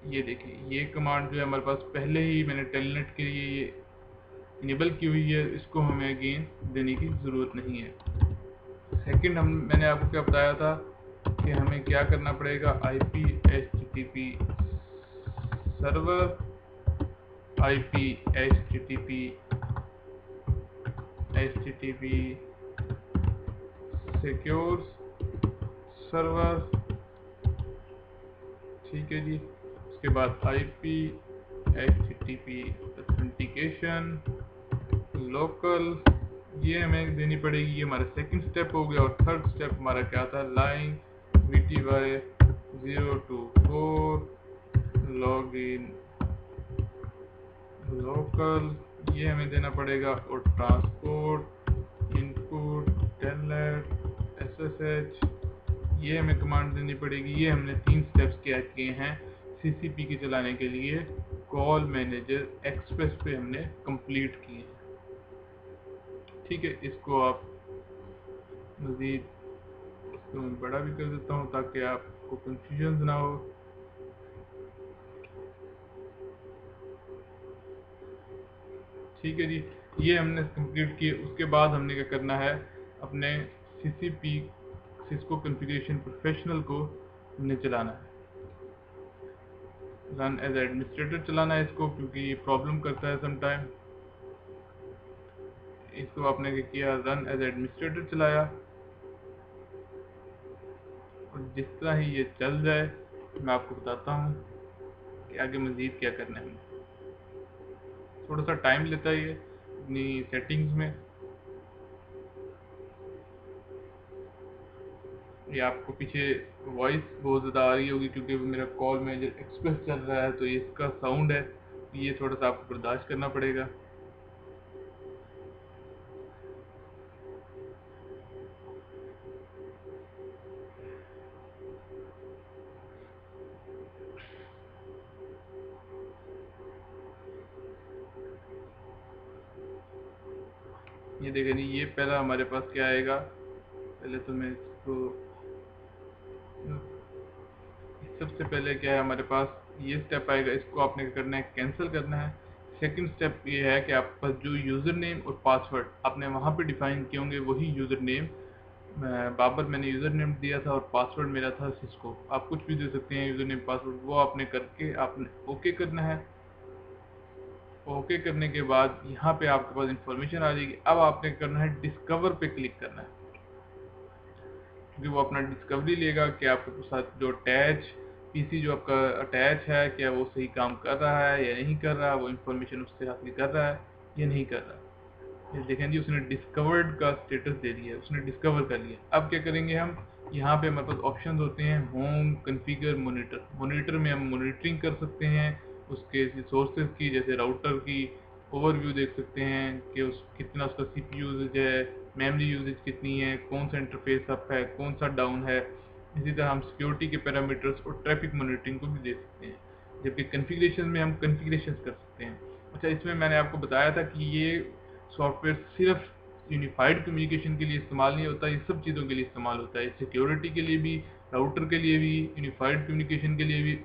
ये देखिए, ये कमांड जो है हमारे पास पहले ही मैंने टेलनेट के लिए ये इनेबल की हुई है, इसको हमें अगेन देने की ज़रूरत नहीं है। सेकंड मैंने आपको क्या बताया था कि हमें क्या करना पड़ेगा, IP HTTP server, IP HTTP secure server, ठीक है जी। उसके बाद आईपी एचटीटीपी ऑथेंटिकेशन लोकल, ये हमें देनी पड़ेगी, ये हमारा सेकंड स्टेप हो गया। और थर्ड स्टेप हमारा क्या था, लाइन VTY 024 लॉगिन लोकल, ये हमें देना पड़ेगा। और ट्रांसपोर्ट इनपुट टेलनेट SSH, ये हमें कमांड देनी पड़ेगी। ये हमने 3 स्टेप्स क्या किए हैं सीसीपी के चलाने के लिए कॉल मैनेजर एक्सप्रेस पे हमने कंप्लीट किए हैं, ठीक है। इसको आप मज़ीद, इसको मैं बड़ा भी कर देता हूँ ताकि आपको कंफ्यूजन ना हो। ठीक है जी, ये हमने कंप्लीट किए। उसके बाद हमने क्या करना है, अपने सीसीपी सिस्को कॉन्फ़िगरेशन प्रोफेशनल को हमने चलाना है, रन एज एडमिनिस्ट्रेटर चलाना है इसको, क्योंकि ये प्रॉब्लम करता है समटाइम। इसको आपने क्या किया, रन एज एडमिनिस्ट्रेटर चलाया, और जिस तरह ही ये चल जाए मैं आपको बताता हूँ कि आगे मज़ीद क्या करना है। थोड़ा सा टाइम लेता है ये अपनी सेटिंग्स में। ये आपको पीछे वॉइस बहुत ज़्यादा आ रही होगी क्योंकि मेरा कॉल मैनेजर एक्सप्रेस चल रहा है, तो ये इसका साउंड है, ये थोड़ा सा आपको बर्दाश्त करना पड़ेगा। ये देखें जी, ये पहला हमारे पास क्या आएगा, पहले तो मैं इसको, सबसे पहले क्या है हमारे पास, ये स्टेप आएगा, इसको आपने क्या करना है, कैंसिल करना है। सेकंड स्टेप ये है कि आपके पास जो यूज़र नेम और पासवर्ड आपने वहाँ पे डिफाइन किए होंगे वही यूज़र नेम, बाबर मैंने यूज़र नेम दिया था और पासवर्ड मेरा था सिस्को, आप कुछ भी दे सकते हैं यूज़र नेम पासवर्ड, वो आपने करके आपने ओके करना है। ओके करने के बाद यहाँ पे आपके पास इंफॉर्मेशन आ जाएगी। अब आपने करना है डिस्कवर पे क्लिक करना है, क्योंकि वो अपना डिस्कवरी लेगा कि आपके साथ जो अटैच पीसी जो आपका अटैच है क्या वो सही काम कर रहा है या नहीं कर रहा, वो इंफॉर्मेशन उससे हासिल कर रहा है या नहीं कर रहा। ये देखें जी, उसने डिस्कवर्ड का स्टेटस दे दिया, उसने डिस्कवर कर लिया। अब क्या करेंगे हम, यहाँ पे हमारे पास ऑप्शन होते हैं, होम, कन्फिगर, मोनीटर। मोनीटर में हम मोनिटरिंग कर सकते हैं उसके रिसोर्सेज की, जैसे राउटर की ओवरव्यू देख सकते हैं कि उस कितना उसका सीपीयू यूजेज है, मेमोरी यूजेज कितनी है, कौन सा इंटरफेस अप है, कौन सा डाउन है। इसी तरह हम सिक्योरिटी के पैरामीटर्स और ट्रैफिक मॉनिटरिंग को भी देख सकते हैं। जबकि कन्फिग्रेशन में हम कन्फिग्रेशन कर सकते हैं। अच्छा, इसमें मैंने आपको बताया था कि ये सॉफ्टवेयर सिर्फ यूनिफाइड कम्युनिकेशन के लिए इस्तेमाल नहीं होता, ये सब चीज़ों के लिए इस्तेमाल होता है, सिक्योरिटी के लिए भी, राउटर के लिए भी, यूनिफाइड कम्युनिकेशन के लिए भी,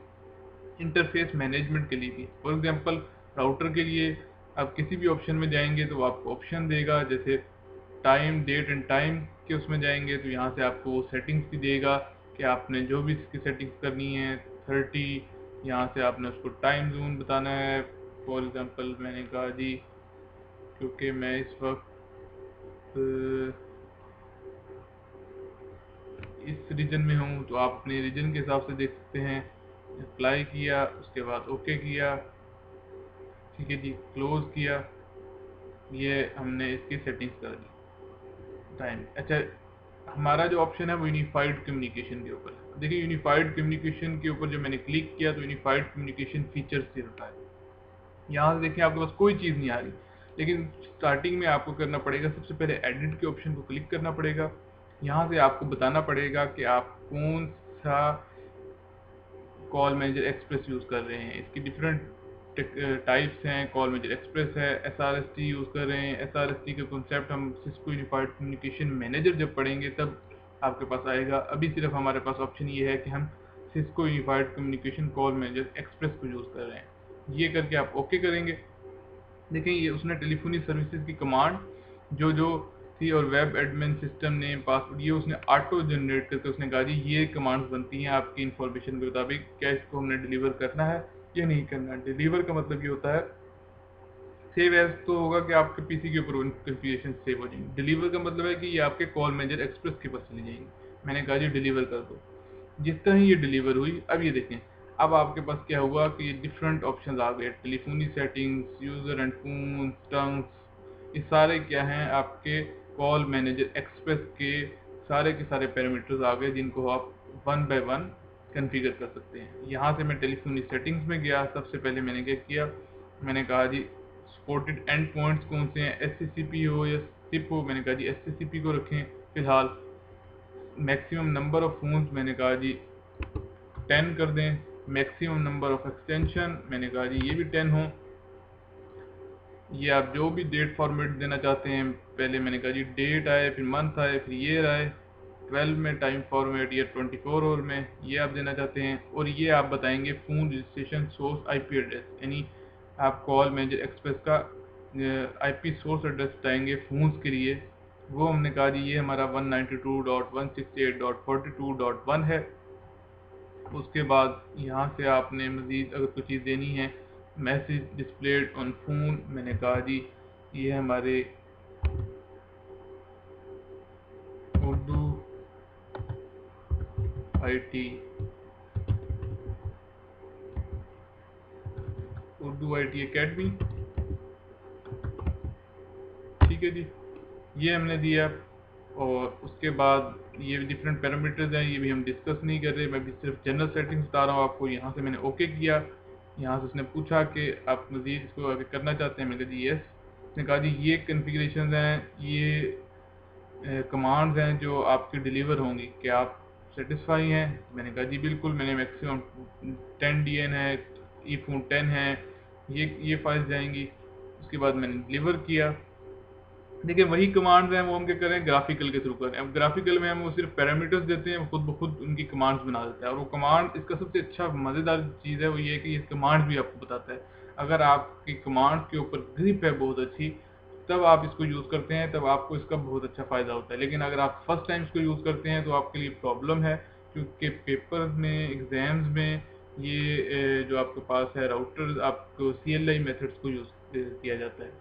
इंटरफेस मैनेजमेंट के लिए भी। फॉर एग्जांपल राउटर के लिए आप किसी भी ऑप्शन में जाएंगे तो वो आपको ऑप्शन देगा, जैसे टाइम, डेट एंड टाइम के उसमें जाएंगे तो यहाँ से आपको वो सेटिंग्स भी देगा कि आपने जो भी इसकी सेटिंग्स करनी है 30, यहाँ से आपने उसको टाइम जोन बताना है। फॉर एग्जांपल मैंने कहा जी, क्योंकि मैं इस वक्त इस रीजन में हूँ तो आप अपने रीजन के हिसाब से देख सकते हैं। अप्लाई किया, उसके बाद ओके किया, ठीक है जी, क्लोज किया, ये हमने इसकी सेटिंग्स कर दी टाइम। अच्छा, हमारा जो ऑप्शन है वो यूनिफाइड कम्युनिकेशन के ऊपर है। देखिए यूनिफाइड कम्युनिकेशन के ऊपर जब मैंने क्लिक किया तो यूनिफाइड कम्युनिकेशन फीचर्स से होता है। यहाँ से देखिए आपके पास कोई चीज़ नहीं आ रही, लेकिन स्टार्टिंग में आपको करना पड़ेगा, सबसे पहले एडिट के ऑप्शन को क्लिक करना पड़ेगा। यहाँ से आपको बताना पड़ेगा कि आप कौन सा कॉल मैनेजर एक्सप्रेस यूज़ कर रहे हैं। इसकी डिफरेंट टाइप्स हैं, कॉल मैनेजर एक्सप्रेस है, SRST यूज़ कर रहे हैं। SRST का कॉन्सेप्ट हम सिस्को यूनिफाइड कम्युनिकेशन मैनेजर जब पढ़ेंगे तब आपके पास आएगा। अभी सिर्फ हमारे पास ऑप्शन ये है कि हम Cisco unified communication call manager express को यूज़ कर रहे हैं। ये करके आप ओके करेंगे। देखें ये उसने टेलीफोनी सर्विसेज की कमांड जो जो थी और web admin system name password ये उसने ऑटो जनरेट करके उसने कहा जी ये कमांड्स बनती हैं आपकी इन्फॉर्मेशन के मुताबिक, क्या इसको हमने डिलीवर करना है या नहीं करना। डिलीवर का मतलब ये होता है, सेव एज तो होगा कि आपके पीसी के ऊपर कन्फिगरेशन सेव हो जाएंगे, डिलीवर का मतलब है कि ये आपके कॉल मैनेजर एक्सप्रेस के पास चली जाएंगी। मैंने कहा जी डिलीवर कर दो, जिस तरह ये डिलीवर हुई। अब ये देखें, अब आपके पास क्या हुआ कि ये डिफरेंट ऑप्शंस आ गए, telephony settings, user and phone, tongues, ये सारे क्या हैं आपके कॉल मैनेजर एक्सप्रेस के सारे पैरामीटर्स आ गए जिनको आप वन बाय वन कन्फिगर कर सकते हैं। यहाँ से मैं टेलीफोनी सेटिंग्स में गया, सबसे पहले मैंने क्या किया, मैंने कहा जी सपोर्टेड एंड पॉइंट्स कौन से हैं, SCCP हो या SIP हो, मैंने कहा जी SCCP को रखें फिलहाल। मैक्सिमम नंबर ऑफ फोन्स मैंने कहा जी 10 कर दें। मैक्सिमम नंबर ऑफ एक्सटेंशन मैंने कहा जी ये भी 10 हो। ये आप जो भी डेट फॉर्मेट देना चाहते हैं, पहले मैंने कहा जी डेट आए, फिर मंथ आए, फिर ईयर आए, 12 में टाइम फॉर्मेट, या 24 और में ये आप देना चाहते हैं। और ये आप बताएंगे phone registration source IP address, यानी आप कॉल मैनेजर एक्सप्रेस का IP सोर्स एड्रेस बताएंगे फ़ोन्स के लिए। वो हमने कहा जी ये हमारा 192.168.42.1 है। उसके बाद यहाँ से आपने मज़ीद अगर कोई चीज़ देनी है, मैसेज डिस्प्लेड ऑन फोन, मैंने कहा जी ये हमारे उर्दू IT एकेडमी, ठीक है जी, ये हमने दिया। और उसके बाद ये डिफरेंट पैरामीटर्स हैं, ये भी हम डिस्कस नहीं कर रहे, मैं भी सिर्फ जनरल सेटिंग्स बता रहा हूँ आपको। यहाँ से मैंने ओके किया, यहाँ से उसने पूछा कि आप मज़ीद इसको आगे करना चाहते हैं, मैंने कहा जी यस। उसने कहा जी ये कन्फिग्रेशन हैं, ये कमांड्स हैं जो आपकी डिलीवर होंगी, क्या आप सेटिस्फाई हैं? मैंने कहा जी बिल्कुल, मैंने मैक्सिमम 10 DN है, ई फोन 10 है, ये फाइल्स जाएंगी। उसके बाद मैंने डिलीवर किया। देखिए वही कमांड्स हैं वो हम क्या करें, ग्राफिकल के थ्रू करें। अब ग्राफिकल में हम वो सिर्फ पैरामीटर्स देते हैं, वो खुद ब खुद उनकी कमांड्स बना देता है। और वो कमांड, इसका सबसे अच्छा मज़ेदार चीज़ है वो ये है कि ये कमांड्स भी आपको बताता है। अगर आपकी कमांड्स के ऊपर ग्रिप है बहुत अच्छी, तब आप इसको यूज़ करते हैं, तब आपको इसका बहुत अच्छा फ़ायदा होता है। लेकिन अगर आप फर्स्ट टाइम इसको यूज़ करते हैं तो आपके लिए प्रॉब्लम है, क्योंकि पेपर में, एग्ज़ाम्स में ये जो आपके पास है राउटर, आपको CLI मेथड्स को यूज़ किया जाता है।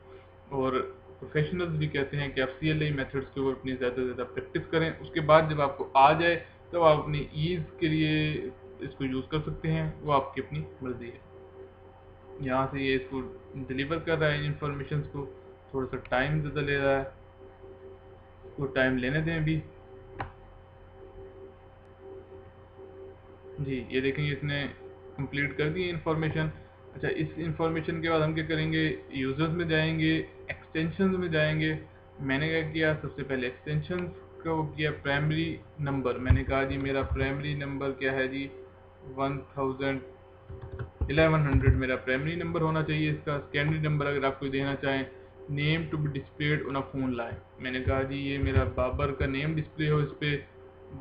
और प्रोफेशनल्स भी कहते हैं कि आप CLI मेथड्स के ऊपर अपनी ज़्यादा से ज़्यादा प्रैक्टिस करें, उसके बाद जब आपको आ जाए तो आप अपनी ईज़ के लिए इसको यूज़ कर सकते हैं, वो आपकी अपनी मर्ज़ी है। यहाँ से ये इसको डिलीवर कर रहा है इंफॉर्मेशन को, थोड़ा सा टाइम ज़्यादा ले रहा है, वो टाइम लेने दें अभी। जी ये देखेंगे इसने कंप्लीट कर दी इंफॉर्मेशन। अच्छा, इस इंफॉर्मेशन के बाद हम क्या करेंगे, यूज़र्स में जाएंगे, एक्सटेंशन में जाएंगे। मैंने क्या किया, सबसे पहले एक्सटेंशन का वो किया, प्राइमरी नंबर। मैंने कहा जी मेरा प्राइमरी नंबर क्या है जी, 1100 मेरा प्राइमरी नंबर होना चाहिए। इसका सेकेंडरी नंबर अगर आप कोई देना चाहें, name to be displayed on a phone line. मैंने कहा जी ये मेरा बाबर का नेम डिस्प्ले हो, इस पर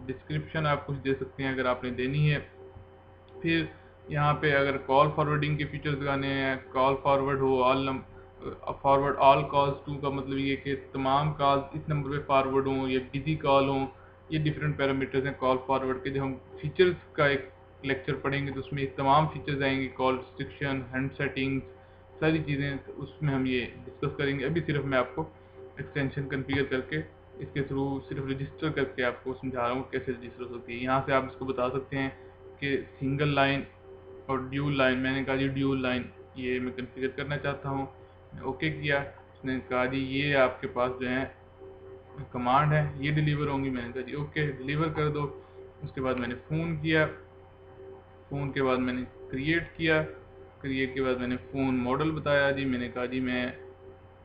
डिस्क्रिप्शन आप कुछ दे सकते हैं अगर आपने देनी है। फिर यहाँ पे अगर कॉल फॉरवर्डिंग के फीचर्स लगाने हैं, कॉल फॉरवर्ड हो, फॉरवर्ड ऑल कॉल्स टू का मतलब ये कि तमाम कॉल्स इस नंबर पे फॉरवर्ड हों या बिजी कॉल हों। ये डिफरेंट पैरामीटर्स हैं कॉल फॉरवर्ड के। जब हम फीचर्स का एक लेक्चर पढ़ेंगे तो उसमें तमाम फीचर्स आएंगे, कॉल रिस्ट्रिक्शन, हैंड सेटिंग्स, सारी चीज़ें, तो उसमें हम ये डिस्कस करेंगे। अभी सिर्फ मैं आपको एक्सटेंशन कन्फिगर करके इसके थ्रू सिर्फ रजिस्टर करके आपको समझा रहा हूँ कैसे रजिस्टर होती है। यहाँ से आप इसको बता सकते हैं कि सिंगल लाइन और ड्यूल लाइन। मैंने कहा जी ड्यूल लाइन ये मैं कन्फिगर करना चाहता हूँ, ओके किया। उसने कहा जी ये आपके पास जो है कमांड है, ये डिलीवर होंगी। मैंने कहा जी ओके डिलीवर कर दो। उसके बाद मैंने फ़ोन किया, फ़ोन के बाद मैंने क्रिएट किया, क्रिएट के बाद मैंने फ़ोन मॉडल बताया जी। मैंने कहा जी मैं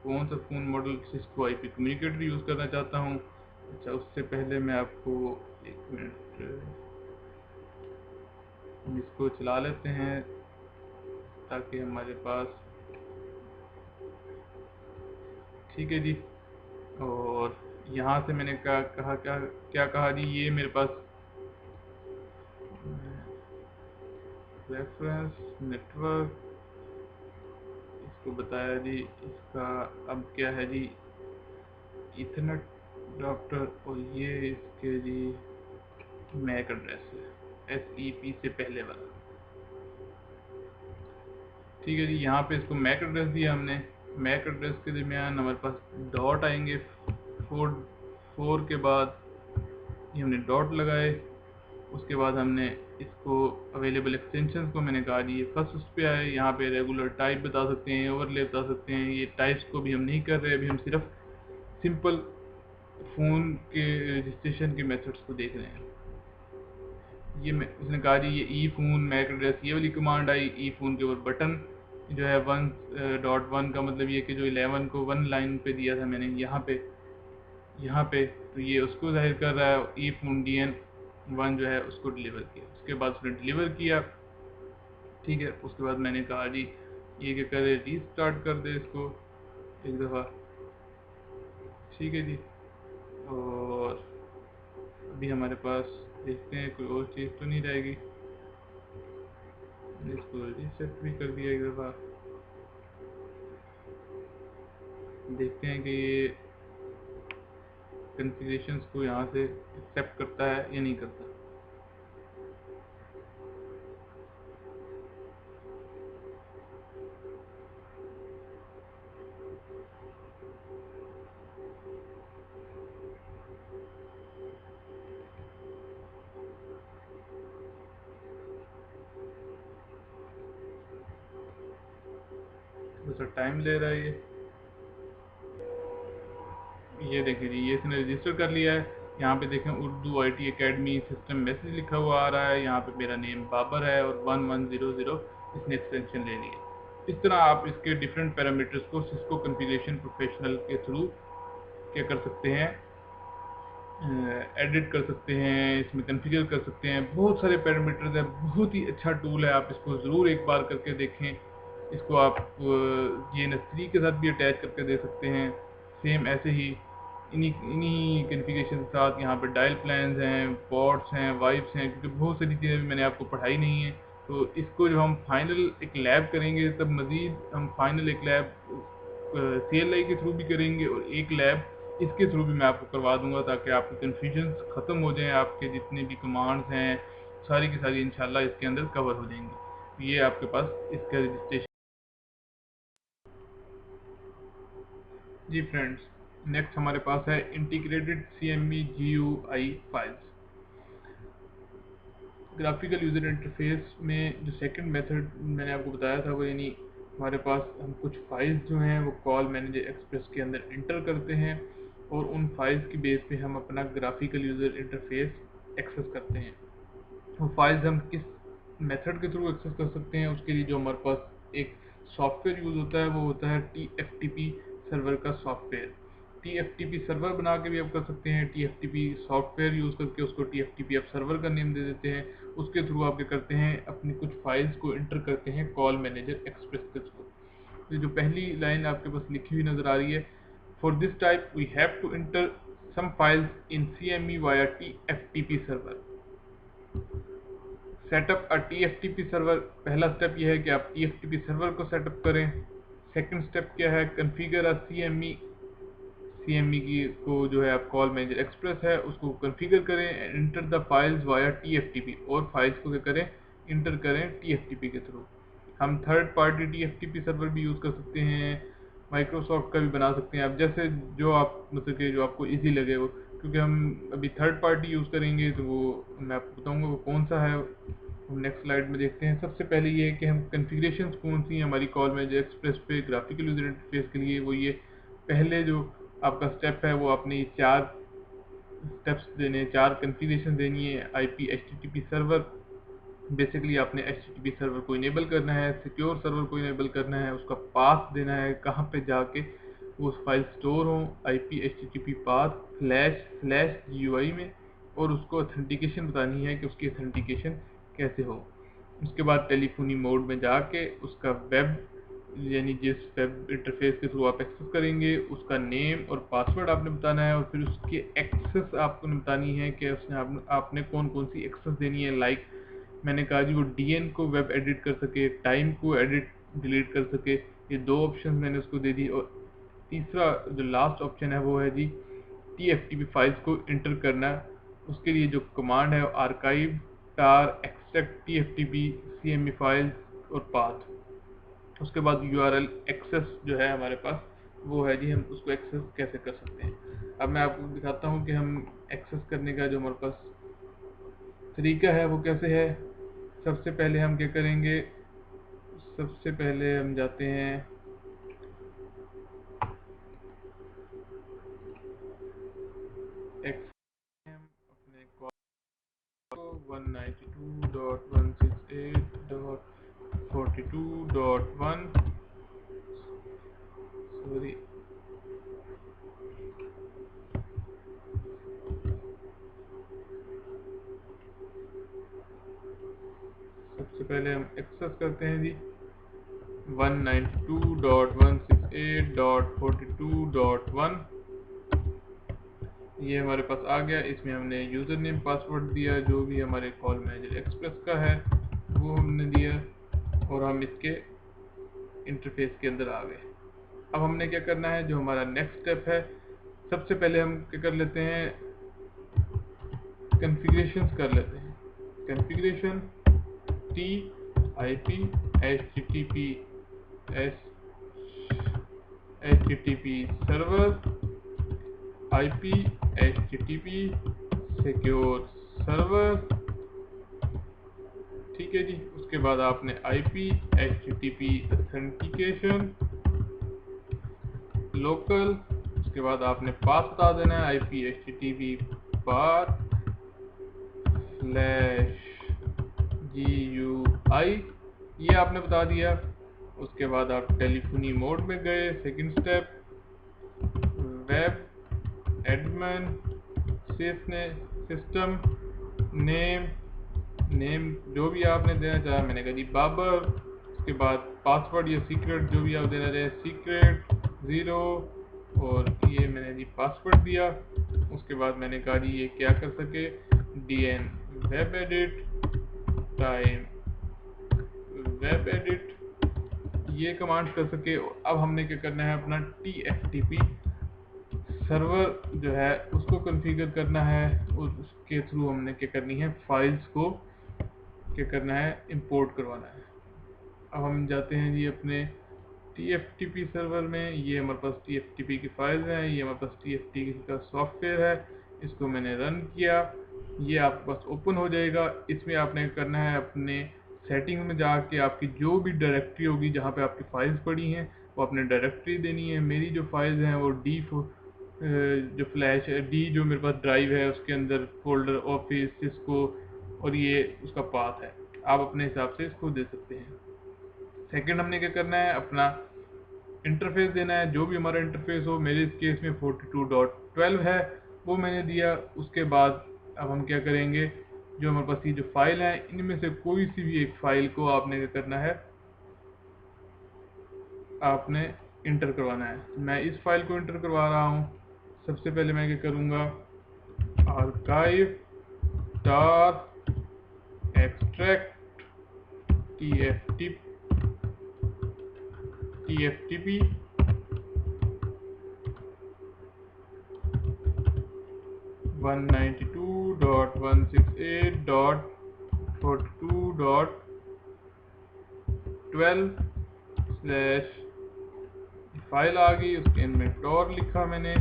कौन सा phone model Cisco IP communicator use करना चाहता हूँ। अच्छा, उससे पहले मैं आपको एक मिनट, हम इसको चला लेते हैं ताकि हमारे पास, ठीक है जी। और यहाँ से मैंने कहा क्या क्या कहा जी, ये मेरे पास रेफरेंस नेटवर्क, इसको बताया जी। इसका अब क्या है जी, इथरनेट डॉक्टर, और ये इसके जी मैक एड्रेस है, SEP से पहले वाला। ठीक है जी, यहाँ पे इसको मैक एड्रेस दिया हमने। मैक एड्रेस के दरमियान हमारे पास डॉट आएंगे, 4 के बाद ये हमने डॉट लगाए। उसके बाद हमने इसको अवेलेबल एक्सटेंशन को मैंने कहा जी ये फर्स्ट उस पर आए। यहाँ पे रेगुलर टाइप बता सकते हैं, ओवरले बता सकते हैं। ये टाइप्स को भी हम नहीं कर रहे, अभी हम सिर्फ सिंपल फ़ोन के रजिस्ट्रेशन के मेथड्स को देख रहे हैं। ये मैं उसने कहा जी ये फ़ोन मैक एड्रेस, ये वाली कमांड आई। फ़ोन के ऊपर बटन जो है 1.1 का मतलब ये कि जो 11 को 1 लाइन पे दिया था मैंने यहाँ पे तो ये उसको जाहिर कर रहा है। फ़ोन DN1 जो है उसको डिलीवर किया। उसके बाद उसने डिलीवर किया, ठीक है। उसके बाद मैंने कहा जी ये क्या करे, रीस्टार्ट कर दे इसको एक दफ़ा, ठीक है जी। और अभी हमारे पास देखते हैं कोई और चीज़ तो नहीं रहेगी। इसको रीसेट भी कर दिया एक दफ़ा, देखते हैं कि ये कन्फिगरेशंस को यहाँ से एक्सेप्ट करता है या नहीं करता। थोड़ा सा टाइम ले रहा है ये। ये देखिए जी, ये इसने रजिस्टर कर लिया है। यहाँ पे देखें Urdu IT academy system message लिखा हुआ आ रहा है। यहाँ पे मेरा नेम बाबर है और 1100 इसने एक्सटेंशन ले ली है। इस तरह आप इसके डिफरेंट पैरामीटर्स को सिस्को कॉन्फ़िगरेशन प्रोफेशनल के थ्रू क्या कर सकते हैं, एडिट कर सकते हैं, इसमें कॉन्फ़िगर कर सकते हैं। बहुत सारे पैरामीटर्स है, बहुत ही अच्छा टूल है, आप इसको ज़रूर एक बार करके देखें। इसको आप GNS3 के साथ भी अटैच करके दे सकते हैं। सेम ऐसे ही इन्हीं इन्हीं कॉन्फ़िगरेशन के साथ यहाँ पे डायल प्लान्स हैं, पोर्ट्स हैं, वाइप्स हैं, क्योंकि बहुत सारी चीज़ें भी मैंने आपको पढ़ाई नहीं है। तो इसको जब हम फाइनल एक लैब करेंगे तब मज़ीद हम फाइनल एक लैब CLI के थ्रू भी करेंगे और एक लैब इसके थ्रू भी मैं आपको करवा दूंगा, ताकि आपके कन्फ्यूजन्स ख़त्म हो जाएं। आपके जितने भी कमांड्स हैं सारी की सारी इंशाल्लाह इसके अंदर कवर हो जाएंगी। ये आपके पास इसका रजिस्ट्रेशन। जी फ्रेंड्स, नेक्स्ट हमारे पास है integrated CME GUI files. Graphical user interface में जो सेकंड मेथड मैंने आपको बताया था वो, यानी हमारे पास हम कुछ फाइल्स जो हैं वो कॉल मैनेजर एक्सप्रेस के अंदर इंटर करते हैं और उन फाइल्स की बेस पे हम अपना ग्राफिकल यूज़र इंटरफेस एक्सेस करते हैं। वो फाइल्स हम किस मेथड के थ्रू एक्सेस कर सकते हैं, उसके लिए जो हमारे पास एक सॉफ्टवेयर यूज़ होता है वो होता है TFTP सर्वर का सॉफ्टवेयर। TFTP सर्वर बना के भी आप कर सकते हैं। TFTP सॉफ्टवेयर यूज़ करके उसको TFTP आप सर्वर का नेम दे देते हैं। उसके थ्रू आप क्या करते हैं, अपनी कुछ फाइल्स को इंटर करते हैं कॉल मैनेजर एक्सप्रेस के थ्रू। तो जो पहली लाइन आपके पास लिखी हुई नज़र आ रही है, for this type we have to enter some files in CME via TFTP server. Setup a TFTP server. पहला स्टेप यह है कि आप TFTP सर्वर को सेटअप करें। सेकंड स्टेप क्या है, कॉन्फ़िगर अ CME की को जो है आप कॉल मैनेजर एक्सप्रेस है उसको कॉन्फ़िगर करें and enter the files via TFTP, और फाइल्स को क्या करें, इंटर करें TFTP के थ्रू। हम थर्ड पार्टी TFTP सर्वर भी यूज़ कर सकते हैं, माइक्रोसॉफ्ट का भी बना सकते हैं आप, जैसे जो आप मतलब कि जो आपको इजी लगे वो। क्योंकि हम अभी थर्ड पार्टी यूज़ करेंगे तो वो मैं आपको बताऊंगा वो कौन सा है। हम नेक्स्ट स्लाइड में देखते हैं। सबसे पहले ये है कि हम कॉन्फ़िगरेशंस कौन सी हैं हमारी कॉल मैनेजर एक्सप्रेस पे ग्राफिकल यूज़र इंटरफेस के लिए। वो ये पहले जो आपका स्टेप है वो आपने ये 4 स्टेप्स देने, 4 कॉन्फ़िगरेशन देनी है। IP HTTP सर्वर, बेसिकली आपने HTTP सर्वर को इनेबल करना है, सिक्योर सर्वर को इनेबल करना है, उसका पाथ देना है कहाँ पे जाके वो फाइल स्टोर हो, IP HTTP पाथ //GUI में, और उसको ऑथेंटिकेशन बतानी है कि उसकी ऑथेंटिकेशन कैसे हो। उसके बाद टेलीफोनी मोड में जाके उसका वेब, यानी जिस वेब इंटरफेस के थ्रू आप एक्सेस करेंगे उसका नेम और पासवर्ड आपने बताना है, और फिर उसकी एक्सेस आपको बतानी है कि उसने आपने कौन कौन सी एक्सेस देनी है। लाइक मैंने कहा जी वो DN को वेब एडिट कर सके, टाइम को एडिट डिलीट कर सके, ये 2 ऑप्शन मैंने उसको दे दी। और तीसरा जो लास्ट ऑप्शन है वो है जी TFTP फाइल्स को इंटर करना। उसके लिए जो कमांड है आर्काइव टार एक्सट्रैक्ट TFTP CME फाइल्स और पाथ। उसके बाद URL एक्सेस जो है हमारे पास वो है जी, हम उसको एक्सेस कैसे कर सकते हैं। अब मैं आपको दिखाता हूँ कि हम एक्सेस करने का जो हमारे पास तरीका है वो कैसे है। सबसे पहले हम क्या करेंगे, सबसे पहले हम जाते हैं अपने कॉल 192.168.42.1 सॉरी, सबसे पहले हम एक्सेस करते हैं जी 192.168.42.1। ये हमारे पास आ गया। इसमें हमने यूज़र नेम पासवर्ड दिया जो भी हमारे कॉल मैनेजर एक्सप्रेस का है वो हमने दिया, और हम इसके इंटरफेस के अंदर आ गए। अब हमने क्या करना है, जो हमारा नेक्स्ट स्टेप है, सबसे पहले हम क्या कर लेते हैं, कॉन्फ़िगरेशंस कर लेते हैं। Configuration TIP HTTP server IP HTTP secure server. ठीक है जी। उसके बाद आपने IP HTTP ऑथेंटिकेशन लोकल, उसके बाद आपने पाथ बता देना है IP/HTTP पाथ /GUI, ये आपने बता दिया। उसके बाद आप टेलीफोनी मोड में गए, second step web admin system name जो भी आपने देना चाहा, मैंने कहा जी बाबर। उसके बाद पासवर्ड या सीक्रेट जो भी आप देना चाहें, सीक्रेट 0, और ये मैंने जी पासवर्ड दिया। उसके बाद मैंने कहा जी ये क्या कर सके, DN web edit time web edit, ये कमांड कर सके। अब हमने क्या करना है, अपना TFTP सर्वर जो है उसको कॉन्फ़िगर करना है। उसके थ्रू हमने क्या करनी है, फाइल्स को क्या करना है, इंपोर्ट करवाना है। अब हम जाते हैं जी अपने TFTP सर्वर में। ये हमारे पास TFTP की फाइल्स हैं, ये हमारे पास TFTP का सॉफ्टवेयर है, इसको मैंने रन किया, ये आपके पास ओपन हो जाएगा। इसमें आपने करना है अपने सेटिंग में जाके आपकी जो भी डायरेक्टरी होगी जहाँ पे आपकी फाइल्स पड़ी हैं वो अपने डायरेक्टरी देनी है। मेरी जो फाइल्स हैं वो जो फ्लैश है, डी जो मेरे पास ड्राइव है उसके अंदर फोल्डर ऑफिस सिस्को, और ये उसका पाथ है, आप अपने हिसाब से इसको दे सकते हैं। सेकंड हमने क्या करना है, अपना इंटरफेस देना है, जो भी हमारा इंटरफेस हो। मेरे इस केस में 42.12 है, वो मैंने दिया। उसके बाद अब हम क्या करेंगे, जो हमारे पास ये जो फाइल है इनमें से कोई सी भी एक फाइल को आपने क्या करना है, आपने इंटर करवाना है। मैं इस फाइल को इंटर करवा रहा हूँ। सबसे पहले मैं क्या करूँगा, आर्काइव टार एक्सट्रैक्ट TFTP 192.168.42.12 फाइल आ गई। उसके अंदर में टॉर लिखा मैंने,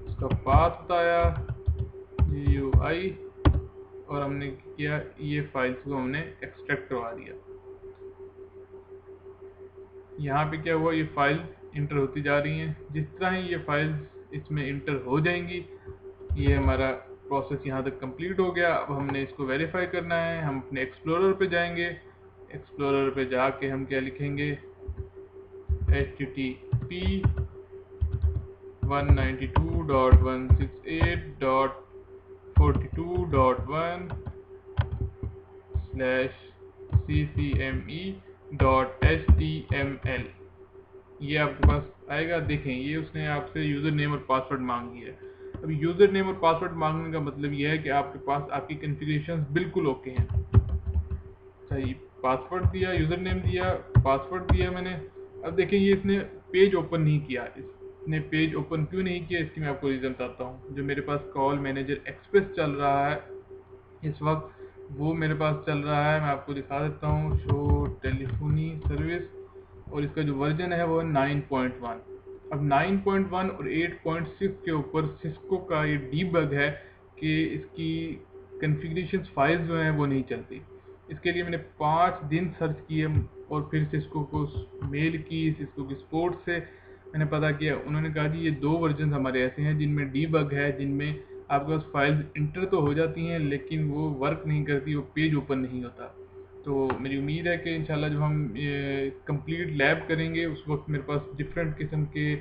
उसका पाथ बताया GUI, और हमने किया ये फाइल्स को हमने एक्सट्रैक्ट करवा दिया। यहाँ पे क्या हुआ, ये फाइल्स इंटर होती जा रही हैं। जिस तरह ही ये फाइल्स इसमें इंटर हो जाएंगी, ये हमारा प्रोसेस यहाँ तक कंप्लीट हो गया। अब हमने इसको वेरीफाई करना है। हम अपने एक्सप्लोरर पे जाएंगे, एक्सप्लोरर पे जाके हम क्या लिखेंगे, HTTP 192.168.42.1/ccme.html, ये आपके पास आएगा। देखें ये उसने आपसे यूज़र नेम और पासवर्ड मांगी है। अब यूज़र नेम और पासवर्ड मांगने का मतलब ये है कि आपके पास आपकी कॉन्फ़िगरेशंस बिल्कुल ओके हैं। सही पासवर्ड दिया, यूज़र नेम दिया, पासवर्ड दिया मैंने। अब देखें ये इसने पेज ओपन नहीं किया। इसने पेज ओपन क्यों नहीं किया, इसकी मैं आपको रीज़न बताता हूँ। जो मेरे पास कॉल मैनेजर एक्सप्रेस चल रहा है इस वक्त, वो मेरे पास चल रहा है। मैं आपको दिखा देता हूँ, शो टेलीफोनी सर्विस, और इसका जो वर्जन है वो है 9.1। अब 9.1 और 8.6 के ऊपर सिस्को का ये डीबग है कि इसकी कॉन्फ़िगरेशन फाइल्स जो हैं वो नहीं चलती। इसके लिए मैंने 5 दिन सर्च किए और फिर सिस्को को मेल की, सिस्को की सपोर्ट से मैंने पता किया। उन्होंने कहा कि ये 2 वर्जन हमारे ऐसे हैं जिनमें डीबग है, जिनमें आपके पास फाइल्स इंटर तो हो जाती हैं लेकिन वो वर्क नहीं करती, वो पेज ओपन नहीं होता। तो मेरी उम्मीद है कि इंशाल्लाह जब हम कंप्लीट लैब करेंगे उस वक्त मेरे पास डिफरेंट किस्म के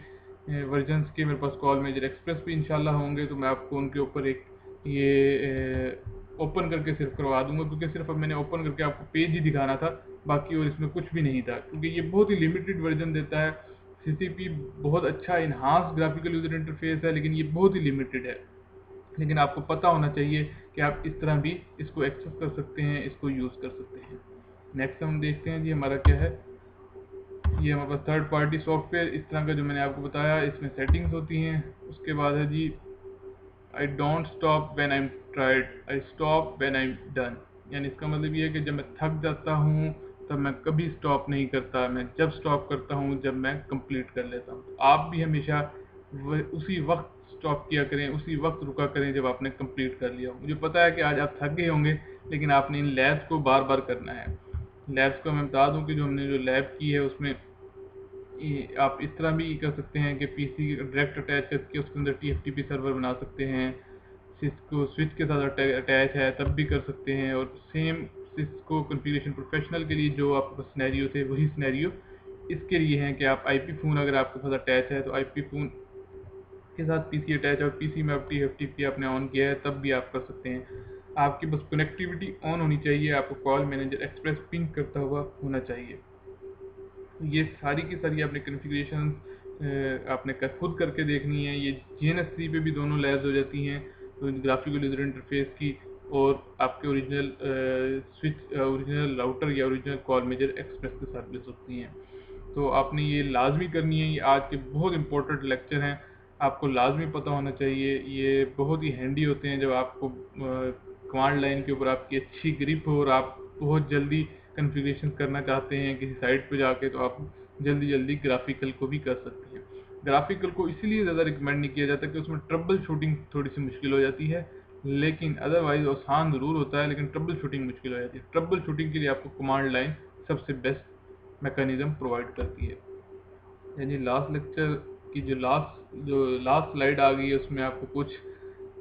वर्जन्स के मेरे पास कॉल मैनेजर एक्सप्रेस भी इंशाल्लाह होंगे, तो मैं आपको उनके ऊपर एक ये ओपन करके सिर्फ करवा दूंगा, क्योंकि सिर्फ अब मैंने ओपन करके आपको पेज ही दिखाना था, बाकी और इसमें कुछ भी नहीं था, क्योंकि ये बहुत ही लिमिटेड वर्जन देता है। CCP बहुत अच्छा इन्हांस ग्राफिकल यूजर इंटरफेस है, लेकिन ये बहुत ही लिमिटेड है। लेकिन आपको पता होना चाहिए कि आप इस तरह भी इसको एक्सेस कर सकते हैं, इसको यूज़ कर सकते हैं। नेक्स्ट हम देखते हैं जी हमारा क्या है। ये हमारे पास थर्ड पार्टी सॉफ्टवेयर इस तरह का जो मैंने आपको बताया, इसमें सेटिंग्स होती हैं। उसके बाद है जी I don't stop when I am tired, I stop when I am done. यानी इसका मतलब ये है कि जब मैं थक जाता हूँ तब मैं कभी स्टॉप नहीं करता, मैं जब स्टॉप करता हूँ जब मैं कंप्लीट कर लेता हूँ। आप भी हमेशा उसी वक्त स्टॉप किया करें, उसी वक्त रुका करें जब आपने कंप्लीट कर लिया हो। मुझे पता है कि आज आप थक गए होंगे, लेकिन आपने इन लैब्स को बार बार करना है। लैब्स को मैं बता दूं कि जो हमने जो लैब की है उसमें आप इस तरह भी कर सकते हैं कि पीसी डायरेक्ट अटैच करके उसके अंदर टीएफटीपी सर्वर बना सकते हैं। सिस्को स्विच के साथ अटैच है तब भी कर सकते हैं, और सेम सिस्को कॉन्फ़िगरेशन प्रोफेशनल के लिए जो आपके पास सिनेरियो थे वही सिनेरियो इसके लिए हैं कि आप आईपी फ़ोन अगर आपके पास अटैच है तो आईपी फ़ोन के साथ पीसी अटैच है और पीसी में आप टीएफटीपी आपने ऑन किया है तब भी आप कर सकते हैं। आपकी बस कनेक्टिविटी ऑन होनी चाहिए, आपको कॉल मैनेजर एक्सप्रेस पिंग करता हुआ होना चाहिए। ये सारी की सारी आपने कॉन्फ़िगरेशन आपने खुद करके देखनी है। ये GNS3 पे भी दोनों लैब्स हो जाती हैं, तो ग्राफिकल यूज़र इंटरफेस की और आपके ओरिजिनल स्विच ओरिजिनल राउटर या ओरिजिनल कॉल मेजर एक्सप्रेस के साथ भी होती हैं। तो आपने ये लाजमी करनी है। ये आज के बहुत इंपॉर्टेंट लेक्चर हैं, आपको लाजमी पता होना चाहिए। ये बहुत ही हैंडी होते हैं जब आपको कमांड लाइन के ऊपर आपकी अच्छी ग्रिप हो और आप बहुत जल्दी कॉन्फ़िगरेशन करना चाहते हैं किसी साइट पे जाके, तो आप जल्दी जल्दी ग्राफिकल को भी कर सकते हैं। ग्राफिकल को इसीलिए ज़्यादा रिकमेंड नहीं किया जाता कि उसमें ट्रबल शूटिंग थोड़ी सी मुश्किल हो जाती है, लेकिन अदरवाइज आसान ज़रूर होता है, लेकिन ट्रबल शूटिंग मुश्किल हो जाती है। ट्रबल शूटिंग के लिए आपको कमांड लाइन सबसे बेस्ट मैकेनिज्म प्रोवाइड करती है। यानी लास्ट लेक्चर की जो लास्ट स्लाइड आ गई है उसमें आपको कुछ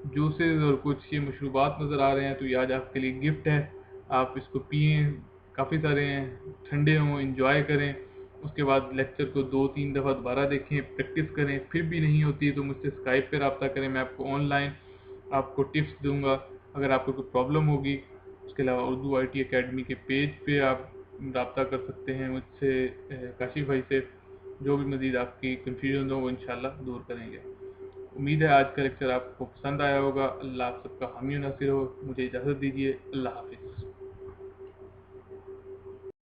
जूसेस और कुछ ये मशरूबात नज़र आ रहे हैं, तो ये आज आपके लिए गिफ्ट है। आप इसको पिए, काफ़ी सारे हैं, ठंडे हों, इंजॉय करें। उसके बाद लेक्चर को 2-3 दफ़ा दोबारा देखें, प्रैक्टिस करें। फिर भी नहीं होती तो मुझसे स्काइप पे रब्ता करें, मैं आपको ऑनलाइन आपको टिप्स दूंगा अगर आपको कोई प्रॉब्लम होगी। उसके अलावा उर्दू IT अकेडमी के पेज पे आप रब्ता कर सकते हैं मुझसे, काशिफ भाई से। जो भी मज़ीद आपकी कन्फ्यूजन हो वो इंशाल्लाह दूर करेंगे। उम्मीद है आज का लेक्चर आपको पसंद आया होगा। अल्लाह आप सबका हामी नासिर हो। मुझे इजाज़त दीजिए। अल्लाह हाफिज़।